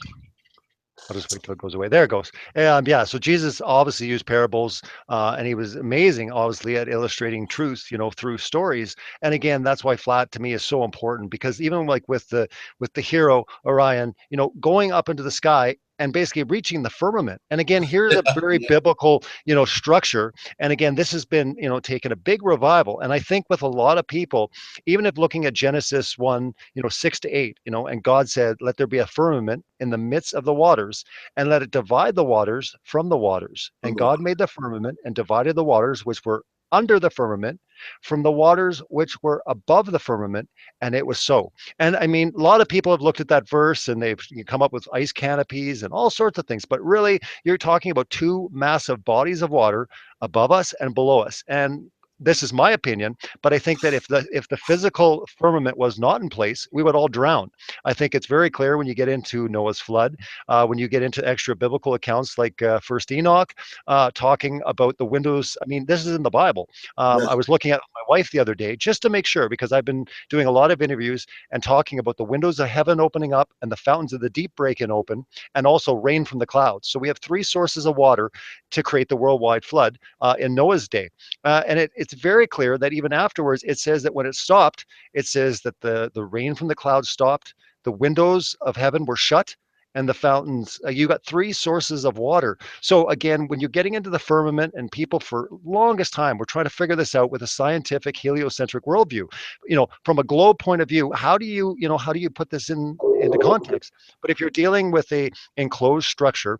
I'll just wait till it goes away. There it goes. Yeah, so Jesus obviously used parables, and he was amazing, obviously, at illustrating truth, through stories. And again, that's why Flat to me is so important, because even like with the hero Orion, going up into the sky and basically reaching the firmament. And again, here's a very biblical, structure. And again, this has been, taken a big revival. And I think with a lot of people, even if looking at Genesis 1, 6 to 8, and God said, let there be a firmament in the midst of the waters, and let it divide the waters from the waters. And God made the firmament and divided the waters which were under the firmament from the waters which were above the firmament, and it was so. And I mean, a lot of people have looked at that verse and they've come up with ice canopies and all sorts of things, but really you're talking about two massive bodies of water above us and below us. And this is my opinion, but I think that if the physical firmament was not in place, we would all drown. I think it's very clear when you get into Noah's flood, when you get into extra biblical accounts like First Enoch, talking about the windows. I mean, this is in the Bible. Yeah. I was looking at my wife the other day just to make sure, because I've been doing a lot of interviews and talking about the windows of heaven opening up and the fountains of the deep breaking open, and also rain from the clouds. So we have three sources of water to create the worldwide flood in Noah's day. And it's very clear that even afterwards, it says that when it stopped, it says that the rain from the clouds stopped, the windows of heaven were shut, and the fountains. You got three sources of water. So again, when you're getting into the firmament, and people for longest time we're trying to figure this out with a scientific heliocentric worldview, from a globe point of view, how do you put this into context? But if you're dealing with a enclosed structure,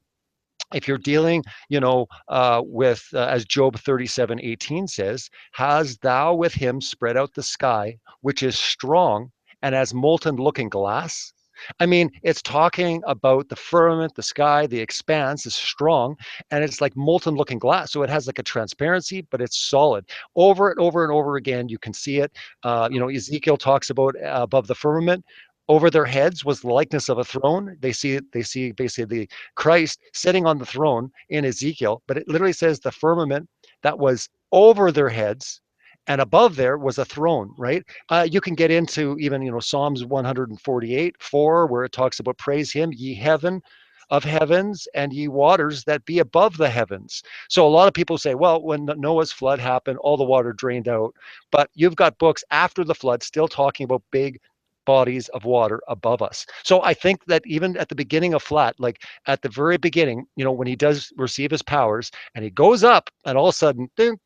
if you're dealing, with, as Job 37:18 says, has thou with him spread out the sky, which is strong and as molten looking glass? I mean, it's talking about the firmament, the sky, the expanse is strong, and it's like molten looking glass. So it has like a transparency, but it's solid. Over and over and over again, you can see it. Ezekiel talks about above the firmament. Over their heads was the likeness of a throne. They see basically the Christ sitting on the throne in Ezekiel, but it literally says the firmament that was over their heads, and above there was a throne, right? You can get into even, Psalms 148:4, where it talks about praise him, ye heaven of heavens, and ye waters that be above the heavens. So a lot of people say, well, when Noah's flood happened, all the water drained out. But you've got books after the flood still talking about big bodies of water above us. So I think that even at the beginning of flat, like at the very beginning, when he does receive his powers and he goes up, and all of a sudden, dink,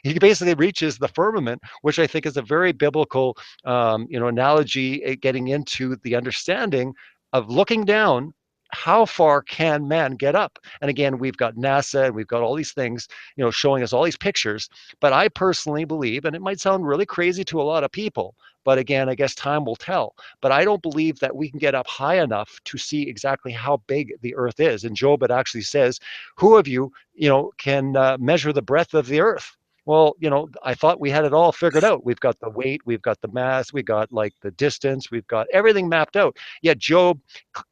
he basically reaches the firmament, which I think is a very biblical, analogy, getting into the understanding of looking down. How far can man get up? And again, we've got NASA and we've got all these things, showing us all these pictures. But I personally believe, and it might sound really crazy to a lot of people, but again, I guess time will tell. But I don't believe that we can get up high enough to see exactly how big the earth is. And Job, it actually says, who of you, can measure the breadth of the earth? Well, I thought we had it all figured out. We've got the weight, we've got the mass, we got like the distance, we've got everything mapped out. Yet Job,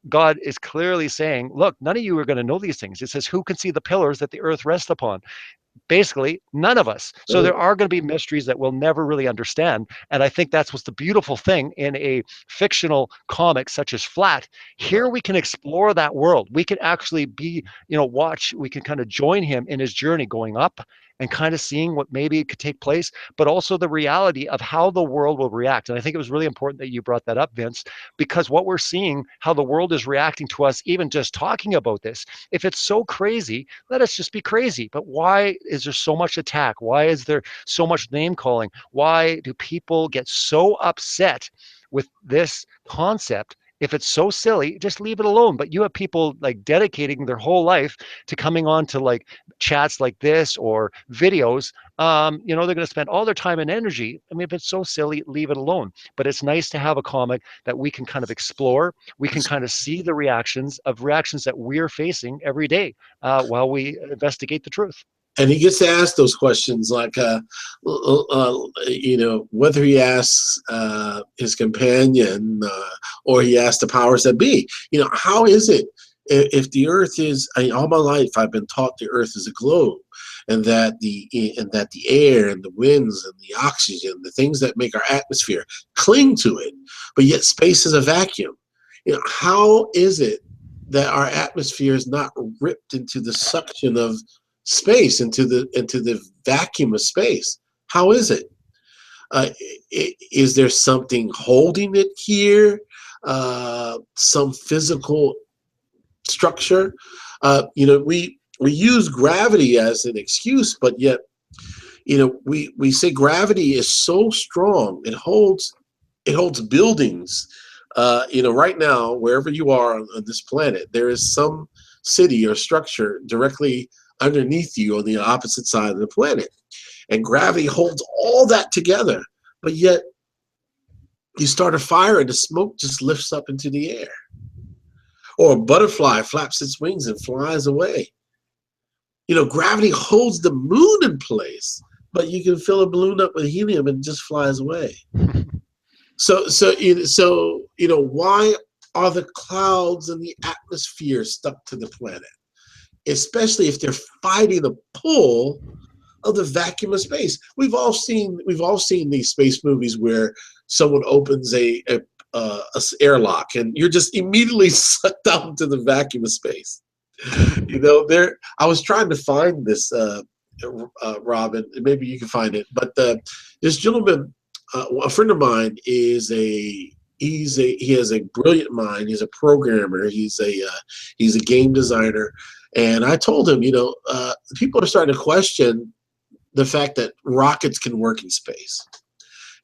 God is clearly saying, look, none of you are going to know these things. It says, who can see the pillars that the earth rests upon? Basically none of us. So there are going to be mysteries that we'll never really understand. And I think that's what's the beautiful thing in a fictional comic such as Flat. Here we can explore that world. We can actually be, watch, we can kind of join him in his journey going up and kind of seeing what maybe could take place, but also the reality of how the world will react. And I think it was really important that you brought that up, Vince, because what we're seeing, how the world is reacting to us, even just talking about this, if it's so crazy, let us just be crazy. But why is there so much attack? Why is there so much name calling? Why do people get so upset with this concept? If it's so silly, just leave it alone. But you have people like dedicating their whole life to coming on to like chats like this or videos. They're going to spend all their time and energy. I mean, if it's so silly, leave it alone. But it's nice to have a comic that we can kind of explore. We can kind of see the reactions that we're facing every day while we investigate the truth. And he gets to ask those questions like, whether he asks his companion or he asks the powers that be, how is it if the earth is, all my life I've been taught the earth is a globe, and that the air and the winds and the oxygen, the things that make our atmosphere cling to it, but yet space is a vacuum. How is it that our atmosphere is not ripped into the suction of space, into the vacuum of space? How is it? Is there something holding it here? Some physical structure? We use gravity as an excuse, but yet, we say gravity is so strong, it holds buildings. Right now, wherever you are on this planet, there is some city or structure directly underneath you on the opposite side of the planet. And gravity holds all that together. But yet, you start a fire and the smoke just lifts up into the air. Or a butterfly flaps its wings and flies away. Gravity holds the moon in place, but you can fill a balloon up with helium and it just flies away. So why are the clouds and the atmosphere stuck to the planet? Especially if they're fighting the pull of the vacuum of space. We've all seen these space movies where someone opens a airlock and you're just immediately sucked out into the vacuum of space. I was trying to find this, Robin, maybe you can find it, but this gentleman, a friend of mine, is a he has a brilliant mind. He's a programmer. He's a game designer. And I told him, people are starting to question the fact that rockets can work in space.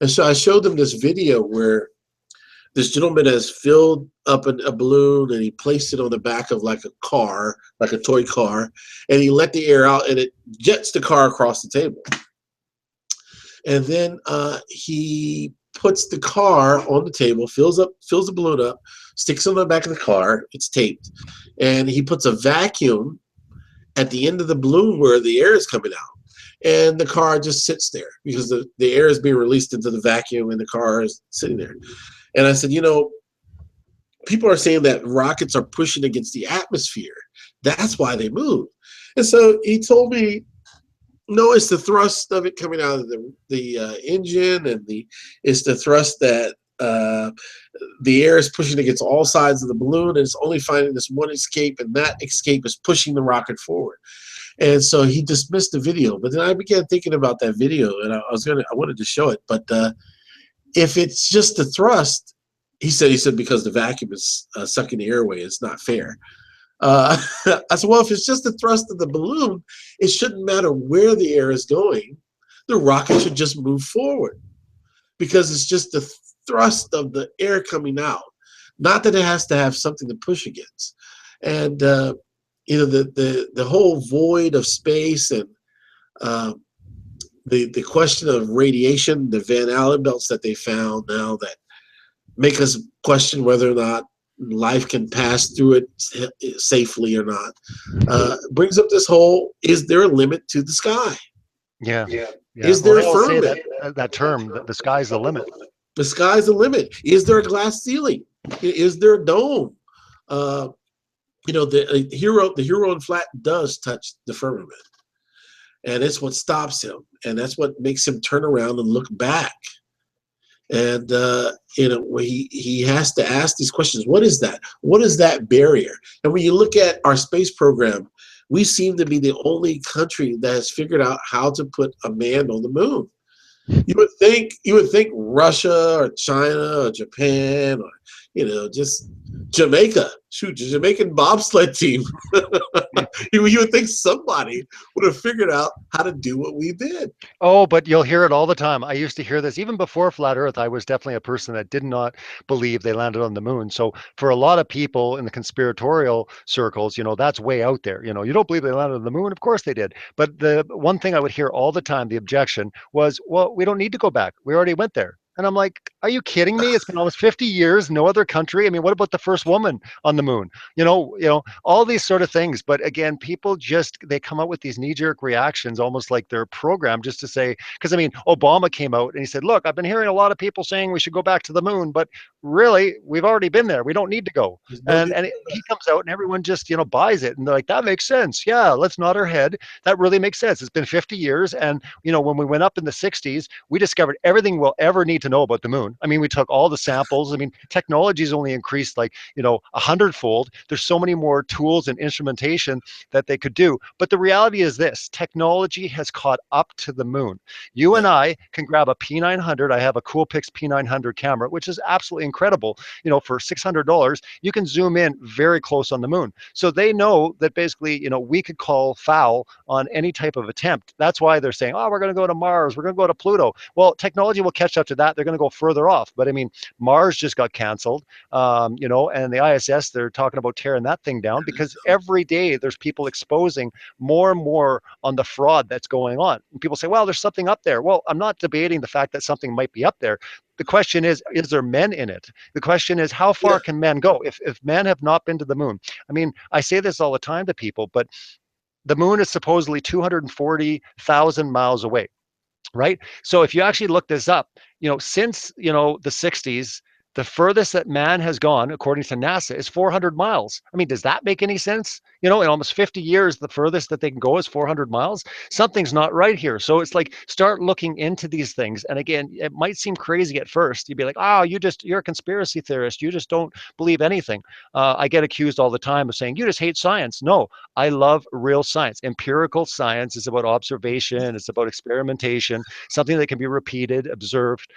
And so I showed them this video where this gentleman has filled up a balloon and he placed it on the back of like a car, like a toy car, and he let the air out and it jets the car across the table. And then he puts the car on the table, fills the balloon up, sticks it on the back of the car, it's taped, and he puts a vacuum at the end of the balloon where the air is coming out. And the car just sits there because the air is being released into the vacuum and the car is sitting there. And I said, people are saying that rockets are pushing against the atmosphere. That's why they move. And so he told me, no, it's the thrust of it coming out of the engine, and it's the thrust that the air is pushing against all sides of the balloon, and it's only finding this one escape, and that escape is pushing the rocket forward. And so he dismissed the video. But then I began thinking about that video, and I wanted to show it. But if it's just the thrust, he said because the vacuum is sucking the air away, it's not fair. I said, well, if it's just the thrust of the balloon, it shouldn't matter where the air is going. The rocket should just move forward because it's just the thrust of the air coming out, not that it has to have something to push against. And the whole void of space and the question of radiation, the Van Allen belts that they found now that make us question whether or not life can pass through it safely or not, brings up this whole, is there a limit to the sky? Yeah. Is there a firmament? That term, the sky's the limit. The sky's the limit. Is there a glass ceiling? Is there a dome? The hero in flat does touch the firmament. And it's what stops him. And that's what makes him turn around and look back. And he has to ask these questions. What is that? What is that barrier? And when you look at our space program, we seem to be the only country that has figured out how to put a man on the moon. You would think Russia or China or Japan or just Jamaica. Shoot, the Jamaican bobsled team. You would think somebody would have figured out how to do what we did. Oh, but you'll hear it all the time. I used to hear this even before Flat Earth. I was definitely a person that did not believe they landed on the moon. So for a lot of people in the conspiratorial circles, that's way out there. You don't believe they landed on the moon? Of course they did. But the one thing I would hear all the time, the objection was, well, we don't need to go back. We already went there. And I'm like, are you kidding me? It's been almost 50 years, no other country. I mean, what about the first woman on the moon? All these sort of things. But again, people they come out with these knee-jerk reactions, almost like they're programmed just to say, because Obama came out and he said, look, I've been hearing a lot of people saying we should go back to the moon, but really, we've already been there. We don't need to go. And he comes out and everyone just, buys it. And they're like, that makes sense. Yeah, let's nod our head. That really makes sense. It's been 50 years. And, when we went up in the 60s, we discovered everything we'll ever need to know about the moon. We took all the samples. Technology's only increased 100-fold. There's so many more tools and instrumentation that they could do. But the reality is this: technology has caught up to the moon. You and I can grab a P900. I have a Coolpix P900 camera, which is absolutely incredible. For $600, you can zoom in very close on the moon. So they know that basically, we could call foul on any type of attempt. That's why they're saying, oh, we're going to go to Mars. We're going to go to Pluto. Well, technology will catch up to that. They're going to go further off. But Mars just got canceled, and the ISS, they're talking about tearing that thing down because every day there's people exposing more and more on the fraud that's going on. And people say, well, there's something up there. Well, I'm not debating the fact that something might be up there. The question is there men in it? The question is, how far can men go? If men have not been to the moon, I say this all the time to people, but the moon is supposedly 240,000 miles away. Right? So if you actually look this up, since, the 60s, the furthest that man has gone, according to NASA, is 400 miles. Does that make any sense? In almost 50 years, the furthest that they can go is 400 miles. Something's not right here. So it's like, start looking into these things. And again, it might seem crazy at first. You'd be like, oh, you're a conspiracy theorist. You just don't believe anything. I get accused all the time of saying, you just hate science. No, I love real science. Empirical science is about observation. It's about experimentation, something that can be repeated, observed.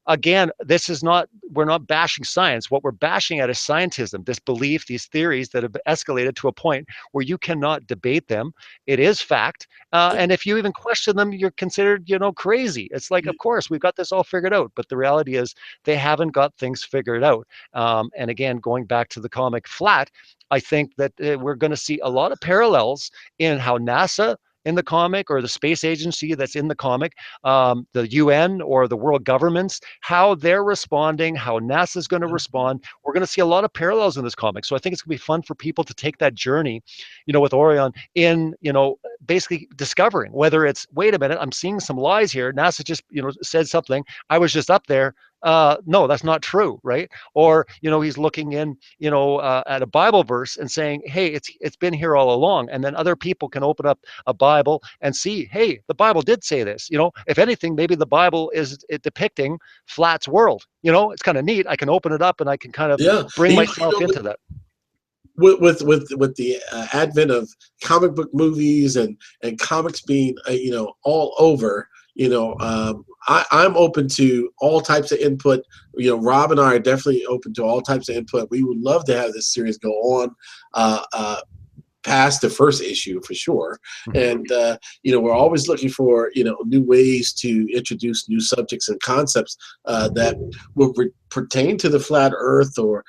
Again, this is not we're not bashing science. What we're bashing at is scientism, this belief, these theories that have escalated to a point where you cannot debate them. It is fact. And if you even question them, you're considered, crazy. It's like, of course, we've got this all figured out. But the reality is they haven't got things figured out. And again, going back to the comic Flat, I think that we're going to see a lot of parallels in how NASA in the comic, or the space agency that's in the comic, the UN or the world governments, how they're responding, how NASA's going to respond. We're going to see a lot of parallels in this comic. So I think it's going to be fun for people to take that journey, with Orion in, basically discovering whether it's, wait a minute, I'm seeing some lies here. NASA just, said something. I was just up there. No, that's not true, right? Or he's looking in, at a Bible verse and saying, hey, it's been here all along, and then other people can open up a Bible and see, hey, the Bible did say this. If anything, maybe the Bible is depicting Flat's world. It's kind of neat. I can open it up and I can kind of bring myself into that. With the advent of comic book movies and comics being all over, I'm open to all types of input. Rob and I are definitely open to all types of input. We would love to have this series go on past the first issue for sure. And we're always looking for new ways to introduce new subjects and concepts that will pertain to the flat Earth, or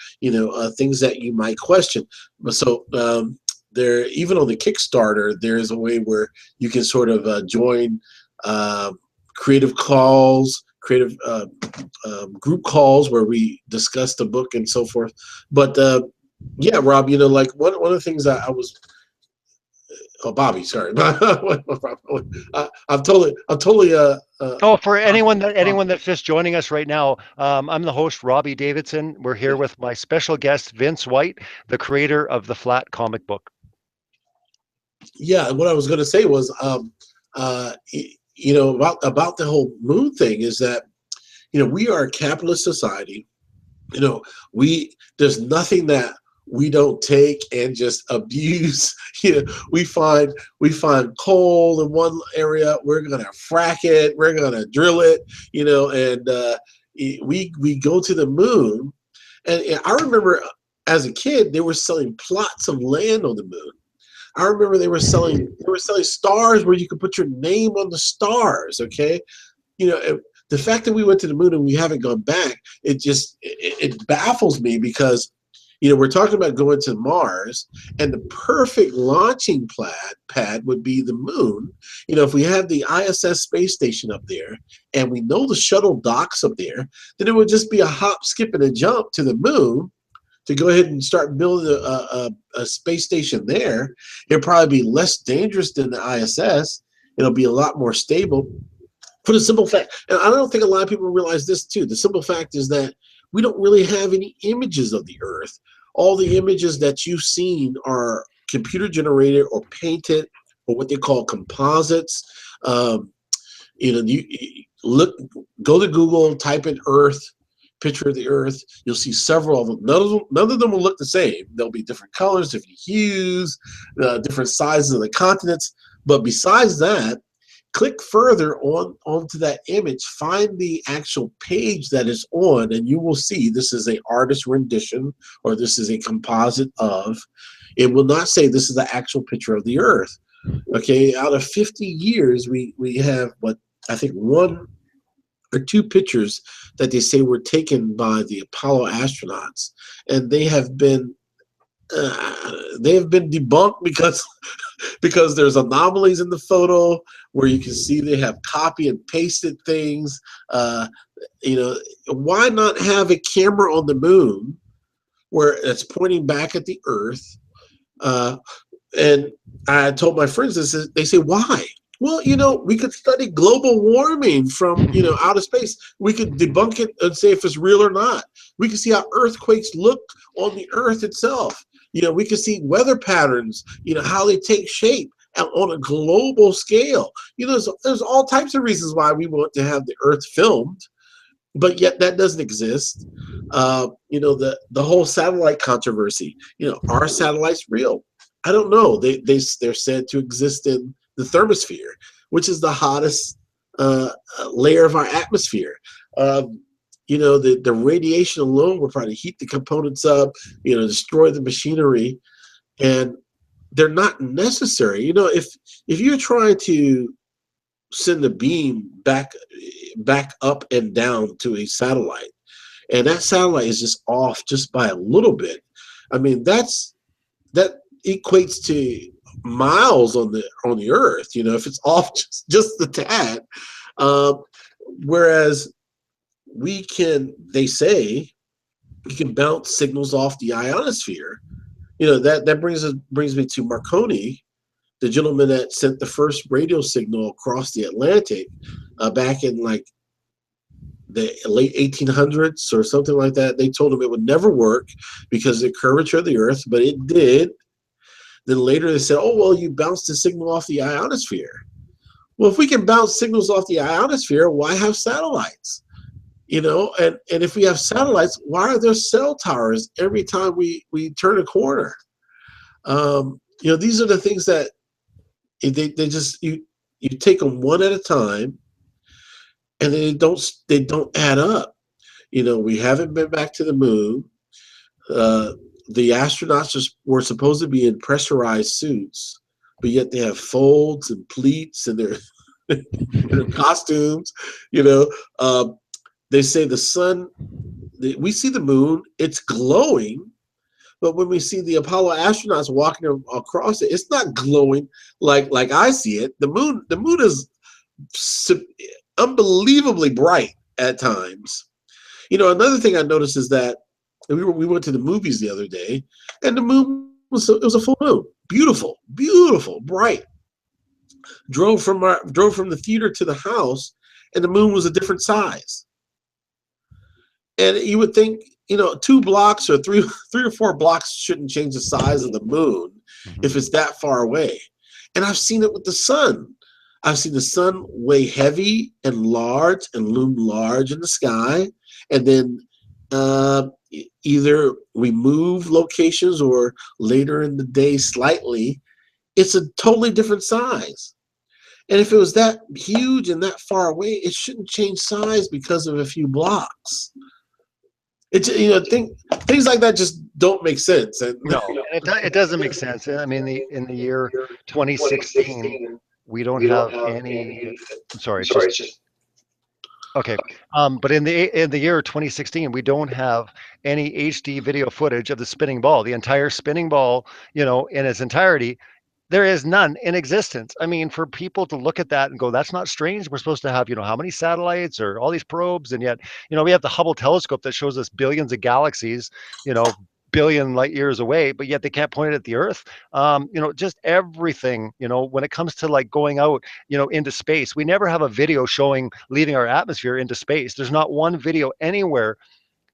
things that you might question. So there, even on the Kickstarter, there is a way where you can sort of join creative calls, creative group calls where we discuss the book and so forth. But yeah, Rob, like one of the things that I was, Bobby, sorry, I'm totally. Oh, for anyone that's just joining us right now, I'm the host, Robbie Davidson. We're here with my special guest, Vince White, the creator of the Flat comic book. Yeah, what I was going to say was, about the whole moon thing is that, we are a capitalist society. There's nothing that we don't take and just abuse. We find coal in one area, we're gonna frack it, we're gonna drill it, and we go to the moon. And I remember as a kid, they were selling plots of land on the moon. I remember they were selling stars where you could put your name on the stars. Okay, the fact that we went to the moon and we haven't gone back, it baffles me, because we're talking about going to Mars, and the perfect launching pad would be the moon. If we have the ISS space station up there and we know the shuttle docks up there, then it would just be a hop, skip, and a jump to the moon to go ahead and start building a space station there. It'll probably be less dangerous than the ISS. It'll be a lot more stable. For the simple fact, and I don't think a lot of people realize this too, the simple fact is that we don't really have any images of the Earth. All the images that you've seen are computer generated or painted, or what they call composites. You go to Google, type in Earth, picture of the Earth. You'll see several of them. None of them will look the same. There'll be different colors, different hues, different sizes of the continents. But besides that, click further onto that image, find the actual page that is on, and you will see this is an artist rendition, or this is a composite of. It will not say this is the actual picture of the Earth. Okay, out of 50 years, we have what I think 1 or 2 pictures that they say were taken by the Apollo astronauts, and they have been debunked because there's anomalies in the photo where you can see they have copy and pasted things. Why not have a camera on the moon where it's pointing back at the Earth? And I told my friends this, they say, why? Well, we could study global warming from, outer space. We could debunk it and say if it's real or not. We can see how earthquakes look on the Earth itself. We can see weather patterns, how they take shape on a global scale. There's all types of reasons why we want to have the Earth filmed, but yet that doesn't exist. The whole satellite controversy. Are satellites real? I don't know. They're said to exist in the thermosphere, which is the hottest layer of our atmosphere. the radiation alone will probably heat the components up, destroy the machinery, and they're not necessary. If you're trying to send a beam back up and down to a satellite, and that satellite is just off just by a little bit, I mean that equates to miles on the Earth. If it's off just the tad, um, whereas they say we can bounce signals off the ionosphere. That brings me to Marconi, the gentleman that sent the first radio signal across the Atlantic back in like the late 1800s or something like that. They told him it would never work because of the curvature of the Earth, but it did. Then later they said, oh, well, you bounced the signal off the ionosphere. Well, if we can bounce signals off the ionosphere, why have satellites? And if we have satellites, why are there cell towers every time we turn a corner? These are the things that they just you take them one at a time, and they don't add up. We haven't been back to the moon. The astronauts were supposed to be in pressurized suits, but yet they have folds and pleats and their costumes. They say the sun. We see the moon; it's glowing. But when we see the Apollo astronauts walking across it, it's not glowing like I see it. The moon is unbelievably bright at times. Another thing I noticed is that we went to the movies the other day, and the moon it was a full moon, beautiful, beautiful, bright. Drove from the theater to the house, and the moon was a different size. And you would think, 2 blocks or three or 4 blocks shouldn't change the size of the moon if it's that far away. And I've seen it with the sun. I've seen the sun way heavy and large and loom large in the sky. And then either we move locations or later in the day slightly, it's a totally different size. And if it was that huge and that far away, it shouldn't change size because of a few blocks. Things like that just don't make sense. And No, it doesn't make sense. I mean, in the year 2016, we don't have any. I'm sorry, it's just okay. But in the year 2016, we don't have any HD video footage of the spinning ball, the entire spinning ball, in its entirety. There is none in existence. I mean, for people to look at that and go, that's not strange. We're supposed to have, how many satellites or all these probes. And yet, we have the Hubble telescope that shows us billions of galaxies, billion light years away, but yet they can't point it at the Earth. Just everything, when it comes to like going out, into space, we never have a video showing leaving our atmosphere into space. There's not one video anywhere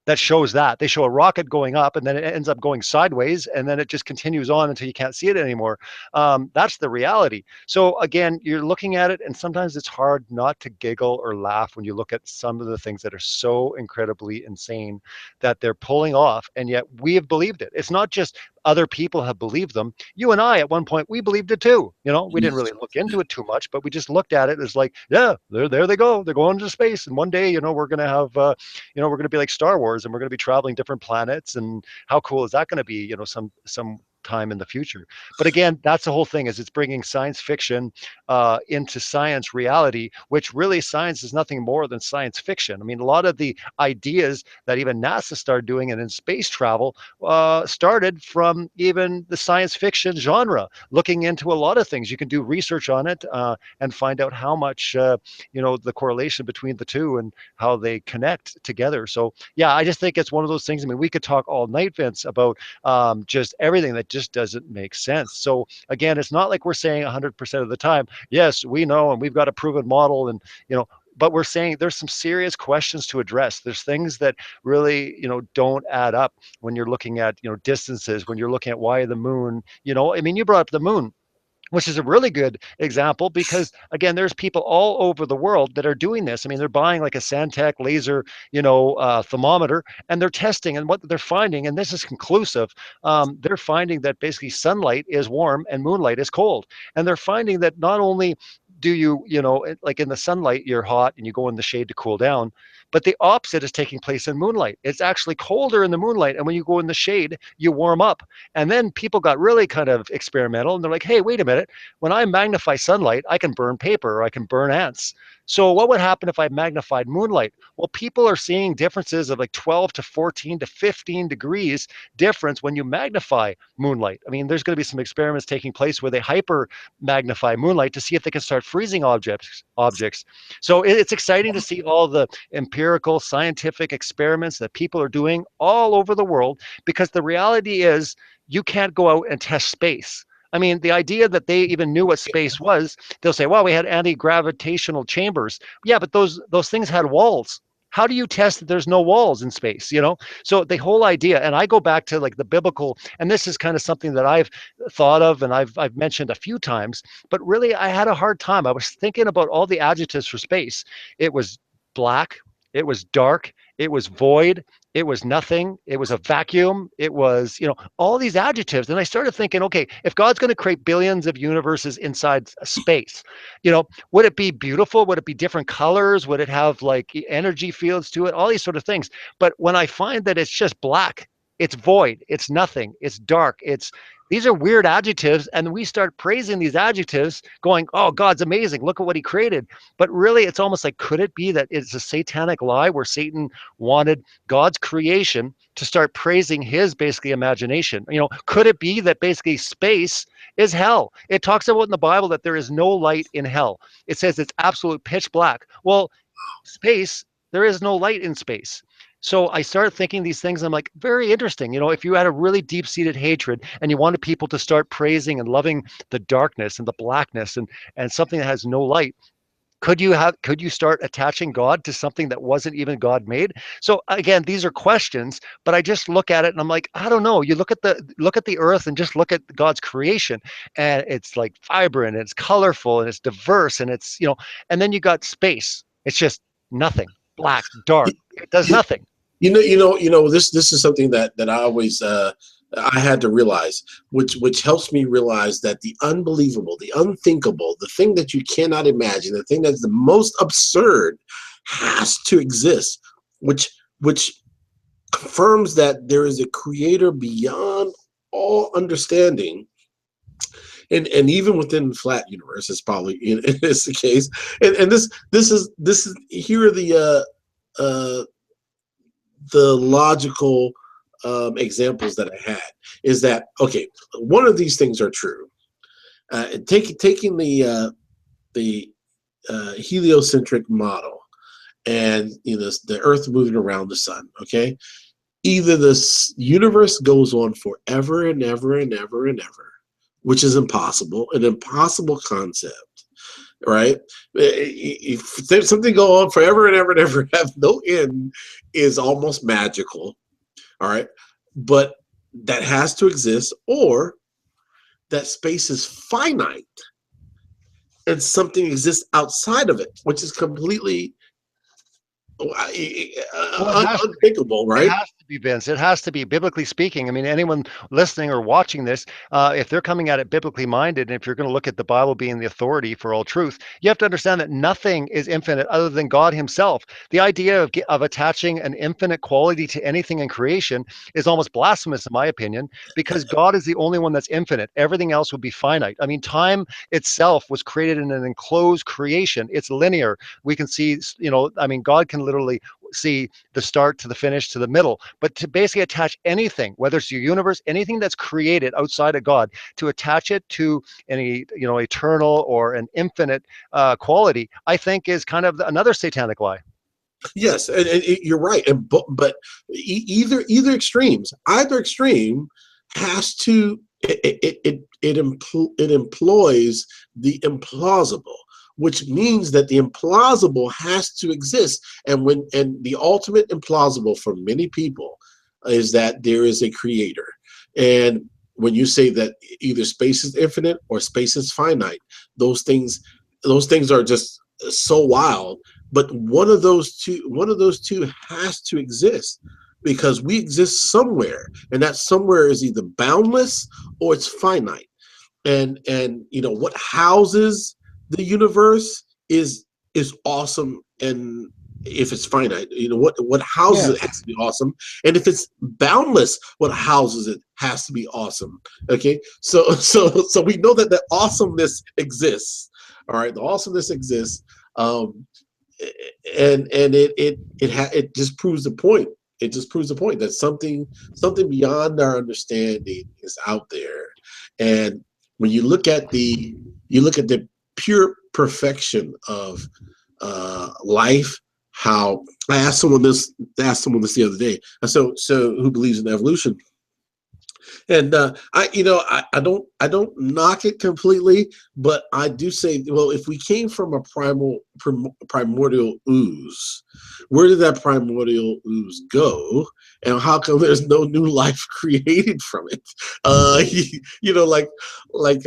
that shows that. They show a rocket going up and then it ends up going sideways and then it just continues on until you can't see it anymore. That's the reality. So again, you're looking at it and sometimes it's hard not to giggle or laugh when you look at some of the things that are so incredibly insane that they're pulling off, and yet we have believed it. It's not just other people have believed them. You and I, at one point, we believed it too. We didn't really look into it too much, but we just looked at it as like, yeah, there they go. They're going into space. And one day, we're going to have, we're going to be like Star Wars and we're going to be traveling different planets. And how cool is that going to be, some time in the future. But again, that's the whole thing, is it's bringing science fiction into science reality, which really science is nothing more than science fiction. I mean, a lot of the ideas that even NASA started doing and in space travel started from even the science fiction genre, looking into a lot of things. You can do research on it and find out how much, the correlation between the two and how they connect together. So yeah, I just think it's one of those things. I mean, we could talk all night, Vince, about just everything that just doesn't make sense. So again, it's not like we're saying 100% of the time, yes, we know, and we've got a proven model, and but we're saying there's some serious questions to address. There's things that really, don't add up when you're looking at, distances, when you're looking at why the moon, I mean, you brought up the moon, which is a really good example because again, there's people all over the world that are doing this. I mean, they're buying like a Santec laser, thermometer, and they're testing, and what they're finding, and this is conclusive, they're finding that basically sunlight is warm and moonlight is cold. And they're finding that not only do you, like in the sunlight, you're hot and you go in the shade to cool down, But the opposite is taking place in moonlight. It's actually colder in the moonlight, and when you go in the shade, you warm up. And then people got really kind of experimental, and they're like, hey, wait a minute, when I magnify sunlight, I can burn paper or I can burn ants. So what would happen if I magnified moonlight? Well, people are seeing differences of like 12 to 14 to 15 degrees difference when you magnify moonlight. I mean, there's going to be some experiments taking place where they hyper magnify moonlight to see if they can start freezing objects. So it's exciting to see all the empirical scientific experiments that people are doing all over the world, because the reality is you can't go out and test space. I mean, the idea that they even knew what space was, they'll say, well, we had anti-gravitational chambers. Yeah, but those things had walls. How do you test that there's no walls in space, you know? So the whole idea, and I go back to like the biblical, and this is kind of something that I've thought of and I've mentioned a few times, but really I had a hard time. I was thinking about all the adjectives for space. It was black, it was dark, it was void, it was nothing, it was a vacuum, it was, all these adjectives. And I started thinking, okay, if God's going to create billions of universes inside space, would it be beautiful? Would it be different colors? Would it have like energy fields to it? All these sort of things. But when I find that it's just black, it's void, it's nothing, it's dark, these are weird adjectives, and we start praising these adjectives, going, oh, God's amazing, look at what he created. But really, it's almost like, could it be that it's a satanic lie where Satan wanted God's creation to start praising his basically imagination? Could it be that basically space is hell? It talks about in the Bible that there is no light in hell. It says it's absolute pitch black. Well, space, there is no light in space. So I started thinking these things. I'm like, very interesting. If you had a really deep-seated hatred and you wanted people to start praising and loving the darkness and the blackness and something that has no light, could you start attaching God to something that wasn't even God made? So again, these are questions, but I just look at it and I'm like, I don't know. You look at the earth and just look at God's creation, and it's like vibrant, and it's colorful, and it's diverse, and it's, and then you got space. It's just nothing, black, dark. It does nothing. This is something that I always I had to realize, which helps me realize that the unbelievable, the unthinkable, the thing that you cannot imagine, the thing that's the most absurd, has to exist, which confirms that there is a creator beyond all understanding. And even within the flat universe, it's probably it's the case. And this is here are the logical examples that I had is that, okay, one of these things are true. Taking the heliocentric model and the Earth moving around the sun, okay, either this universe goes on forever and ever and ever and ever, which is impossible, an impossible concept. Right? If something go on forever and ever and ever, have no end, is almost magical. All right. But that has to exist, or that space is finite and something exists outside of it, which is completely unthinkable, right? It has to be, Vince. It has to be, biblically speaking. I mean, anyone listening or watching this, if they're coming at it biblically minded, and if you're going to look at the Bible being the authority for all truth, you have to understand that nothing is infinite other than God himself. The idea of attaching an infinite quality to anything in creation is almost blasphemous, in my opinion, because God is the only one that's infinite. Everything else would be finite. I mean, time itself was created in an enclosed creation. It's linear. We can see, God can literally see the start to the finish to the middle. But to basically attach anything, whether it's your universe, anything that's created outside of God, to attach it to any eternal or an infinite quality, I think is kind of another satanic lie. Yes, and you're right. And but either either extreme has to it employs the implausible, which means that the implausible has to exist. And the ultimate implausible for many people is that there is a creator. And when you say that either space is infinite or space is finite, those things are just so wild. But one of those two has to exist, because we exist somewhere, and that somewhere is either boundless or it's finite. And what houses the universe is awesome and if it's finite, what houses Yeah. it has to be awesome, and if it's boundless, what houses it has to be awesome. Okay, so we know that the awesomeness exists. All right, the awesomeness exists, um, and it just proves the point. It just proves the point that something beyond our understanding is out there, and when you look at the pure perfection of life. How I asked someone this the other day. So who believes in evolution? And I don't knock it completely, but I do say, well, if we came from a primordial ooze, where did that primordial ooze go, and how come there's no new life created from it? Like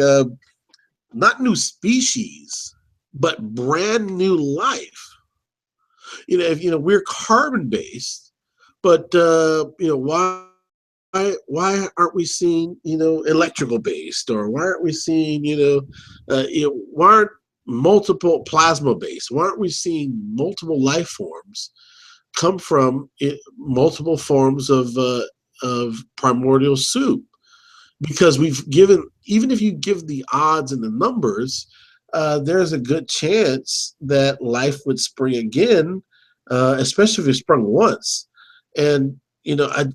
not new species, but brand new life. If we're carbon based, but why aren't we seeing electrical based, or why aren't we seeing why aren't multiple plasma based? Why aren't we seeing multiple life forms come from multiple forms of primordial soup? Because we've given, even if you give the odds and the numbers, there's a good chance that life would spring again, especially if it sprung once. And I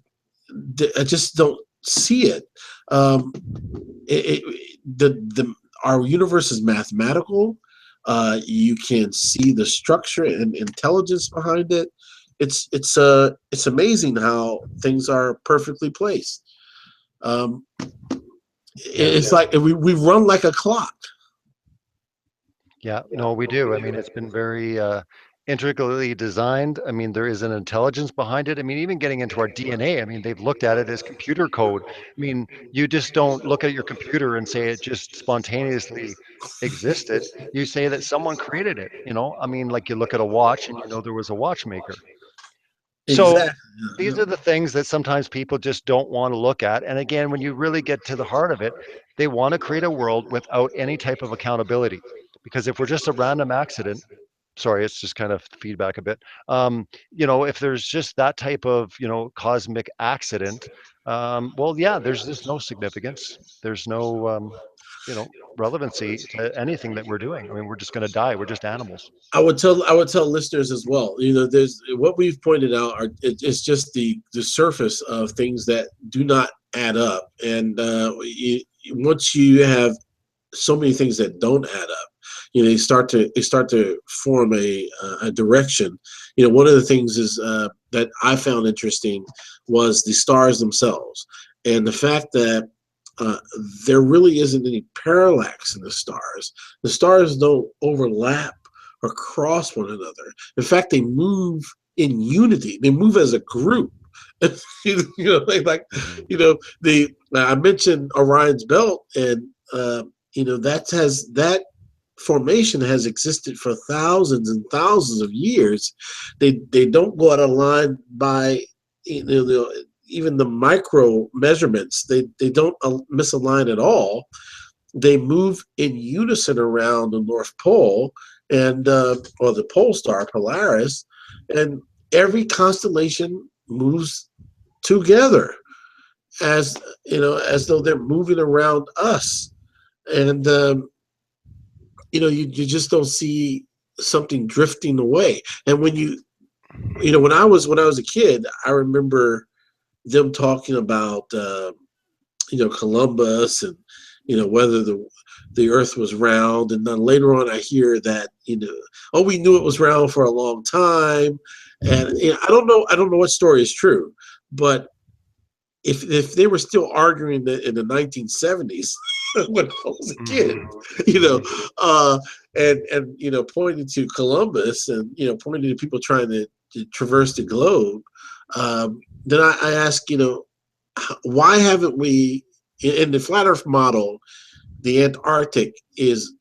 just don't see it. Um, the our universe is mathematical. You can see the structure and intelligence behind it. It's amazing how things are perfectly placed. Um, Yeah. it's like we run like a clock. Yeah, no, we do. I mean, it's been very intricately designed. I mean, there is an intelligence behind it. I mean, even getting into our DNA, I mean, they've looked at it as computer code. I mean, you just don't look at your computer and say it just spontaneously existed. You say that someone created it, you know? I mean, like you look at a watch and you know there was a watchmaker. So Exactly. these are the things that sometimes people just don't want to look at. And again, when you really get to the heart of it, they want to create a world without any type of accountability. Because if we're just a random accident, sorry, it's just kind of feedback a bit. If there's just that type of, cosmic accident, well, yeah, there's just no significance. There's no, relevancy to anything that we're doing. I mean, we're just going to die. We're just animals. I would tell listeners as well. There's what we've pointed out it's just the surface of things that do not add up, and once you have so many things that don't add up, they start to form a direction. One of the things is that I found interesting was the stars themselves, and the fact that uh, there really isn't any parallax in the stars. The stars don't overlap or cross one another. In fact, they move in unity. They move as a group. Like Mhm. the I mentioned Orion's belt, and that formation has existed for thousands and thousands of years. They don't go out of line by even the micro measurements. They don't misalign at all. They move in unison around the North Pole and or the pole star Polaris, and every constellation moves together as as though they're moving around us. And you just don't see something drifting away. And when I was a kid, I remember them talking about Columbus, and whether the Earth was round. And then later on, I hear that oh, we knew it was round for a long time. And I don't know what story is true, but if they were still arguing that in the 1970s when I was a kid, Mhm. you know, Mhm. uh, and pointing to Columbus, and pointing to people trying to traverse the globe, then I ask, why haven't we in the flat Earth model? The Antarctic is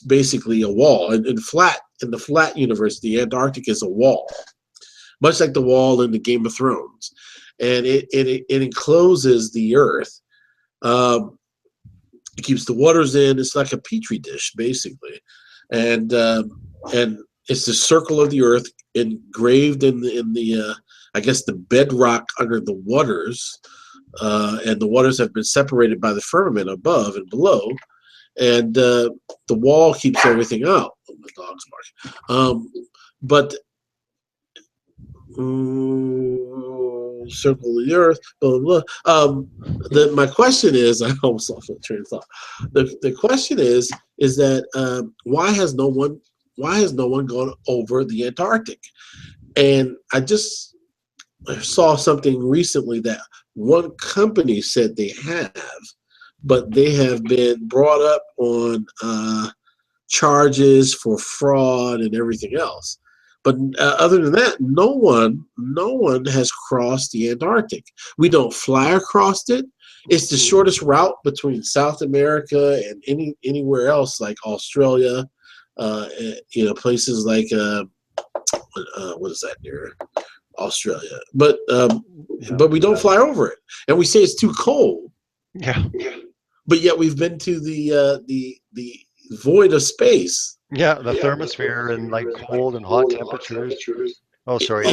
basically a wall, and in the flat universe, the Antarctic is a wall, much like the wall in the Game of Thrones, and it encloses the Earth. Um, it keeps the waters in. It's like a petri dish, basically, and it's the circle of the Earth engraved in the I guess the bedrock under the waters, and the waters have been separated by the firmament above and below, and the wall keeps everything out. Oh, my dog's barking. But circle of the Earth, blah blah blah. My question is, I almost lost my train of thought. The question is that why has no one gone over the Antarctic? And I just saw something recently that one company said they have, but they have been brought up on charges for fraud and everything else. But other than that, no one has crossed the Antarctic. We don't fly across it. It's the shortest route between South America and anywhere else, like Australia, places like what is that near Australia? But we don't fly over it, and we say it's too cold. Yeah. But yet we've been to the void of space. Yeah, the thermosphere and like cold and hot temperatures. Oh, sorry.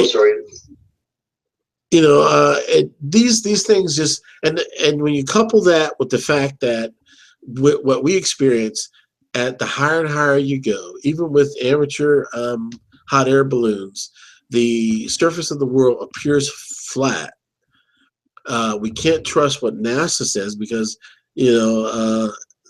These things just and when you couple that with the fact that what we experience at the higher and higher you go, even with amateur hot air balloons, the surface of the world appears flat. We can't trust what NASA says because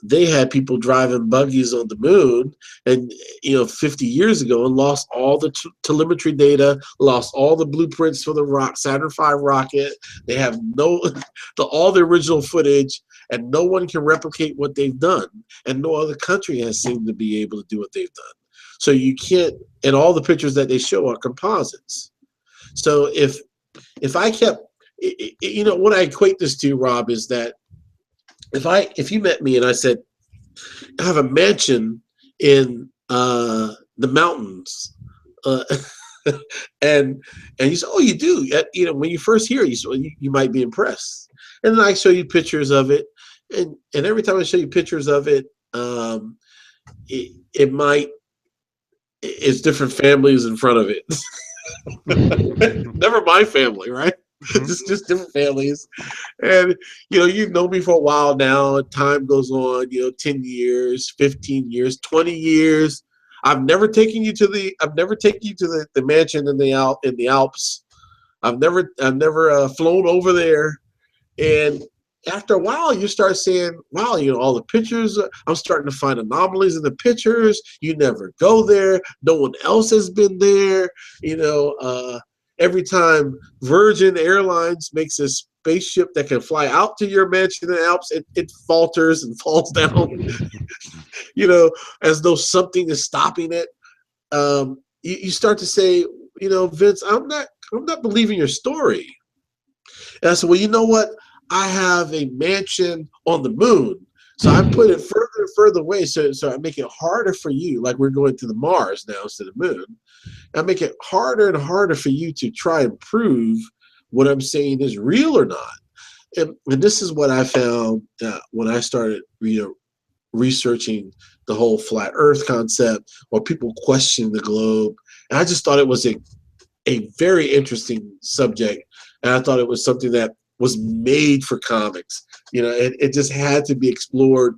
they had people driving buggies on the moon, and 50 years ago, and lost all the telemetry data, lost all the blueprints for the Saturn V rocket. They have all the original footage, and no one can replicate what they've done, and no other country has seemed to be able to do what they've done. So you can't, and all the pictures that they show are composites. So if I kept, what I equate this to, Rob, is that if you met me and I said, I have a mansion in the mountains, and you say, oh, you do? When you first hear it, you might be impressed. And then I show you pictures of it, and every time I show you pictures of it, it's different families in front of it. Never my family, right? just different families. And you've known me for a while now. Time goes on, 10 years, 15 years, 20 years. I've never taken you to the mansion in the Alps. I've never flown over there. And after a while, you start saying, wow, all the pictures, I'm starting to find anomalies in the pictures. You never go there. No one else has been there. Every time Virgin Airlines makes a spaceship that can fly out to your mansion in the Alps, it falters and falls down, as though something is stopping it. You start to say, Vince, I'm not believing your story. And I said, well, you know what? I have a mansion on the moon. So I put it further and further away. So I make it harder for you, like we're going to the Mars now instead of the moon. I make it harder and harder for you to try and prove what I'm saying is real or not. And this is what I found when I started, researching the whole flat Earth concept, or people questioning the globe. And I just thought it was a very interesting subject. And I thought it was something that was made for comics. It just had to be explored.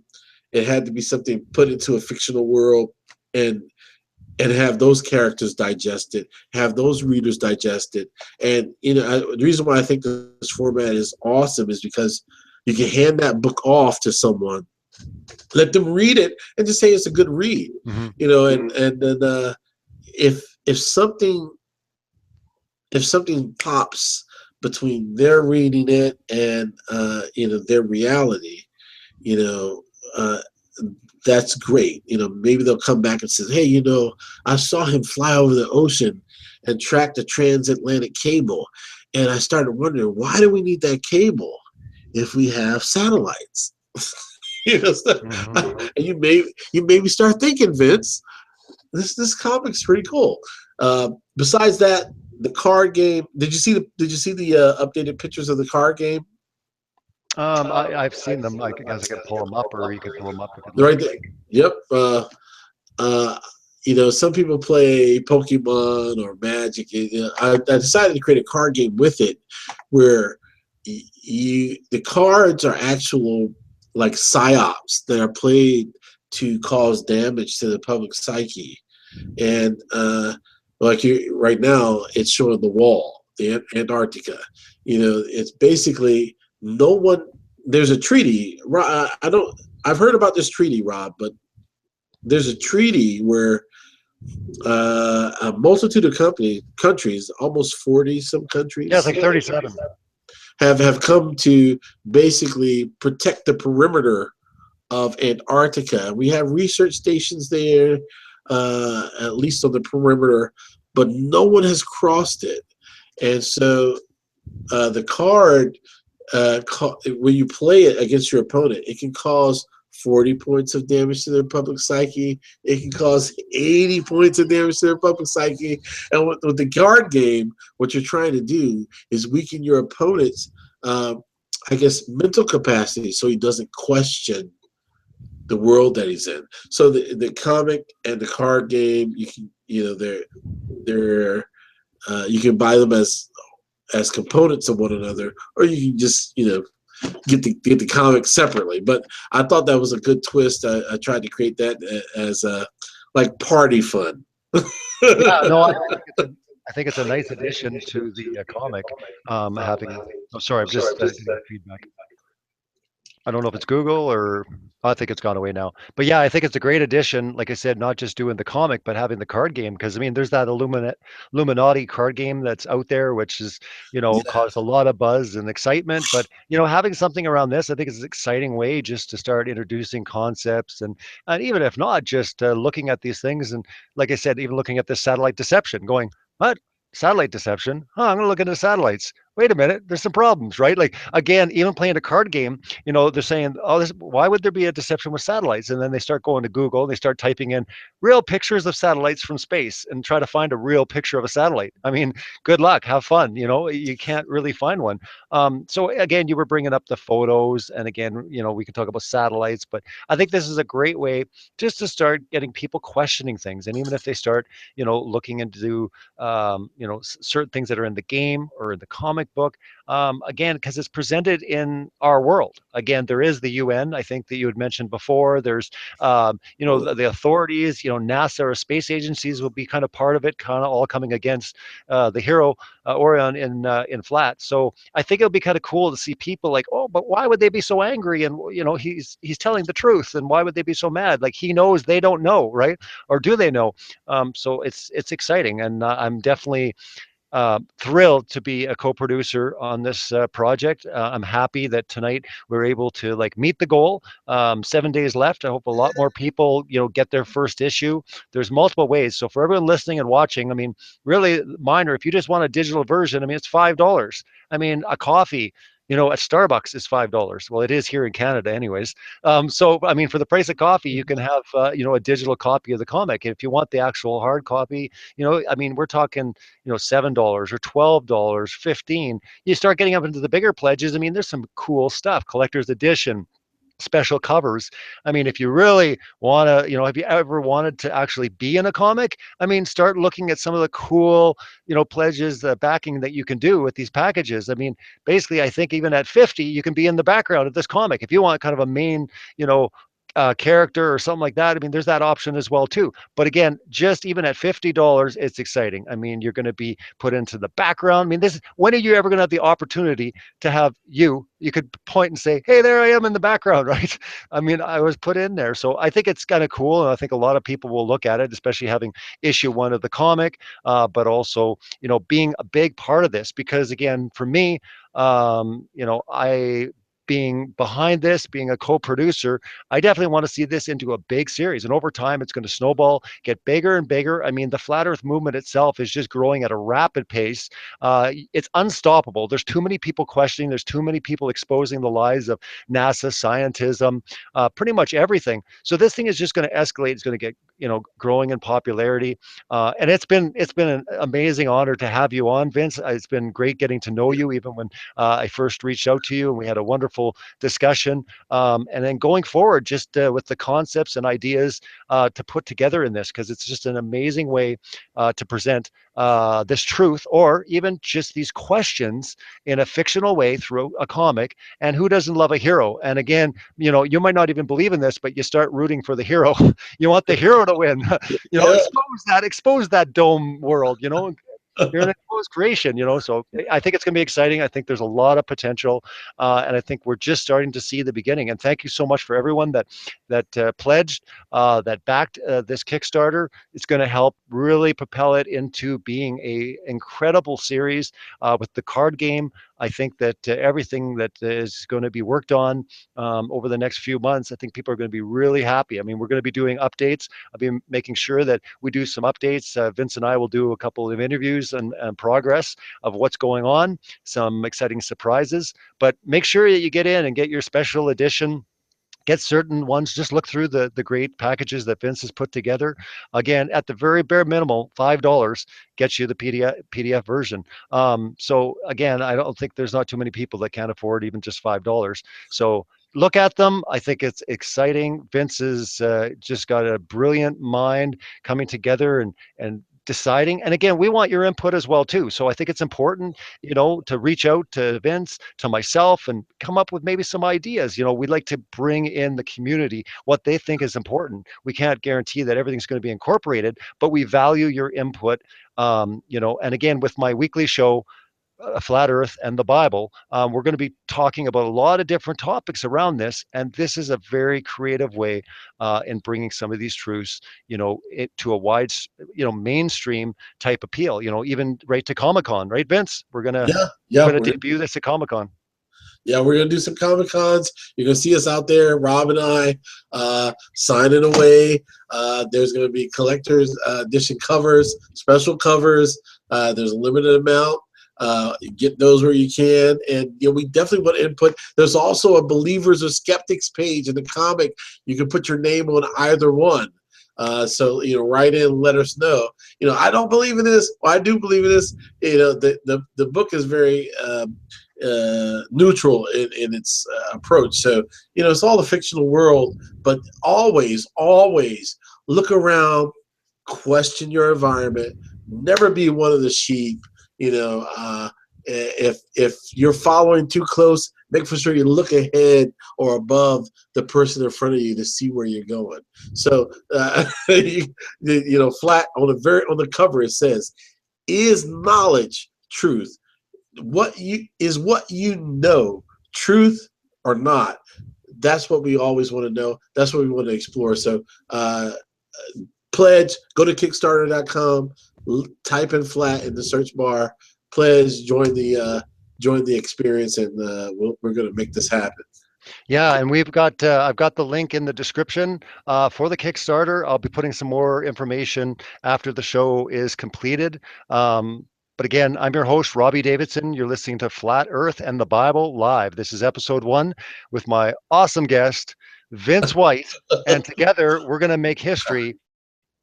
It had to be something put into a fictional world and have those characters digest it, have those readers digest it. And the reason why I think this format is awesome is because you can hand that book off to someone, let them read it, and just say it's a good read. And then if something pops between their reading it and their reality, that's great. Maybe they'll come back and say, hey, I saw him fly over the ocean and track the transatlantic cable, and I started wondering, why do we need that cable if we have satellites? And you maybe start thinking, Vince, this comic's pretty cool. Besides that, the card game. Did you see the updated pictures of the card game? I've seen them. I guess I could pull them up, or you could pull them up. Right there. Yep. some people play Pokemon or Magic. I decided to create a card game with it, where the cards are actual like psyops that are played to cause damage to the public psyche, and like right now, it's showing the wall, the Antarctica. It's basically no one. There's a treaty. I don't. I've heard about this treaty, Rob, but there's a treaty where a multitude of countries, almost 40 some Yeah, it's countries, like 37. have come to basically protect the perimeter of Antarctica. We have research stations there, at least on the perimeter, but no one has crossed it. And so the card, when you play it against your opponent, it can cause 40 points of damage to their public psyche. It can cause 80 points of damage to their public psyche. And with the card game, what you're trying to do is weaken your opponent's, mental capacity, so he doesn't question the world that he's in. So the comic and the card game, you can you can buy them as components of one another, or you can just get the comic separately. But I thought that was a good twist. I tried to create that as like party fun. Yeah, no, I think it's a nice addition to the comic. Having, oh, sorry, I'm just getting feedback. I don't know if it's Google or I think it's gone away now. But yeah, I think it's a great addition. Like I said, not just doing the comic, but having the card game. Because I mean, there's that Illuminati card game that's out there, which is caused a lot of buzz and excitement. But having something around this, I think is an exciting way just to start introducing concepts and even if not, just looking at these things and like I said, even looking at this satellite deception, going, what? Satellite deception? Huh, I'm going to look into satellites. Wait a minute, there's some problems, right? Like again, even playing a card game, they're saying, oh, why would there be a deception with satellites? And then they start going to Google and they start typing in real pictures of satellites from space and try to find a real picture of a satellite. I mean, good luck, have fun. You can't really find one. So again, you were bringing up the photos, and again, we can talk about satellites, but I think this is a great way just to start getting people questioning things. And even if they start, looking into, certain things that are in the game or in the comic book, again, because it's presented in our world. Again, there is the UN, I think that you had mentioned before. There's, the authorities, NASA or space agencies will be kind of part of it, kind of all coming against the hero Orion in Flat. So I think it'll be kind of cool to see people like, oh, but why would they be so angry? And he's telling the truth, and why would they be so mad? Like he knows they don't know, right? Or do they know? So it's exciting, and I'm definitely thrilled to be a co-producer on this project. I'm happy that tonight we're able to like meet the goal. 7 days left. I hope a lot more people, get their first issue. There's multiple ways. So for everyone listening and watching, I mean, really minor. If you just want a digital version, I mean, it's $5. I mean, a coffee. At Starbucks is $5. Well, it is here in Canada, anyways. So, I mean, for the price of coffee, you can have, a digital copy of the comic. And if you want the actual hard copy, I mean, we're talking $7 or $12, 15. You start getting up into the bigger pledges. I mean, there's some cool stuff, collector's edition, special covers. I mean, if you really want to, have you ever wanted to actually be in a comic? I mean, start looking at some of the cool, pledges, the backing that you can do with these packages. I mean, basically, I think even at 50, you can be in the background of this comic. If you want kind of a main, character or something like that. I mean, there's that option as well too. But again, just even at $50, it's exciting. I mean, you're going to be put into the background. I mean, when are you ever going to have the opportunity to have you could point and say, hey, there I am in the background, right? I mean, I was put in there. So I think it's kind of cool. And I think a lot of people will look at it, especially having issue 1 of the comic, but also, being a big part of this, because again, for me, I being behind this, being a co-producer, I definitely want to see this into a big series. And over time, it's going to snowball, get bigger and bigger. I mean, the flat Earth movement itself is just growing at a rapid pace. It's unstoppable. There's too many people questioning. There's too many people exposing the lies of NASA, scientism, pretty much everything. So this thing is just going to escalate. It's going to get growing in popularity. And it's been an amazing honor to have you on, Vince. It's been great getting to know you, even when I first reached out to you, and we had a wonderful wonderful discussion. And then going forward, just with the concepts and ideas to put together in this, because it's just an amazing way to present this truth, or even just these questions in a fictional way through a comic. And who doesn't love a hero? And again, you might not even believe in this, but you start rooting for the hero. You want the hero to win. Yeah. Expose that dome world. You're an exposed creation. So I think it's going to be exciting. I think there's a lot of potential, and I think we're just starting to see the beginning. And thank you so much for everyone that pledged, that backed this Kickstarter. It's going to help really propel it into being a incredible series with the card game. I think that everything that is going to be worked on over the next few months, I think people are going to be really happy. I mean, we're going to be doing updates. I'll be making sure that we do some updates. Vince and I will do a couple of interviews and progress of what's going on, some exciting surprises. But make sure that you get in and get your special edition. Get certain ones. Just look through the great packages that Vince has put together. Again, at the very bare minimal, $5 gets you the PDF version. So again, I don't think there's not too many people that can't afford even just $5. So look at them. I think it's exciting. Vince has just got a brilliant mind coming together and deciding. And again, we want your input as well too. So I think it's important, to reach out to Vince, to myself, and come up with maybe some ideas. We'd like to bring in the community, what they think is important. We can't guarantee that everything's going to be incorporated, but we value your input. And again, with my weekly show, Flat Earth and the Bible, we're going to be talking about a lot of different topics around this, and this is a very creative way in bringing some of these truths, to a wide, mainstream type appeal. Even right to Comic-Con, right, Vince? We're gonna Yeah, yeah, debut this at Comic-Con. yeah. We're gonna do some Comic Cons. You're gonna see us out there, Rob and I, signing away. There's gonna be collectors edition covers, special covers. There's a limited amount. Get those where you can, and we definitely want input. There's also a believers or skeptics page in the comic. You can put your name on either one. So write in and let us know. I don't believe in this. Well, I do believe in this. The book is very neutral in its approach. So it's all a fictional world, but always look around, question your environment, never be one of the sheep. If you're following too close, make for sure you look ahead or above the person in front of you to see where you're going. So, flat on the cover it says, "Is knowledge truth? What you know truth or not?" That's what we always want to know. That's what we want to explore. So, pledge. Go to Kickstarter.com. Type in flat in the search bar, pledge, join the experience, and we're going to make this happen. Yeah, and I've got the link in the description for the Kickstarter. I'll be putting some more information after the show is completed. But again, I'm your host, Robbie Davidson. You're listening to Flat Earth and the Bible live. This is episode 1 with my awesome guest, Vince White, and together we're going to make history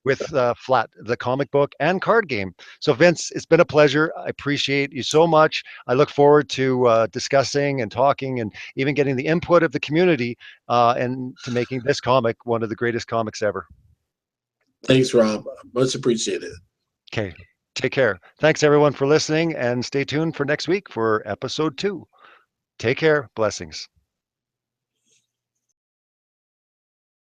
with Flat, the comic book and card game. So Vince, it's been a pleasure. I appreciate you so much. I look forward to discussing and talking and even getting the input of the community and to making this comic one of the greatest comics ever. Thanks, Rob. Much appreciated. Okay, take care. Thanks everyone for listening, and stay tuned for next week for episode 2. Take care. Blessings.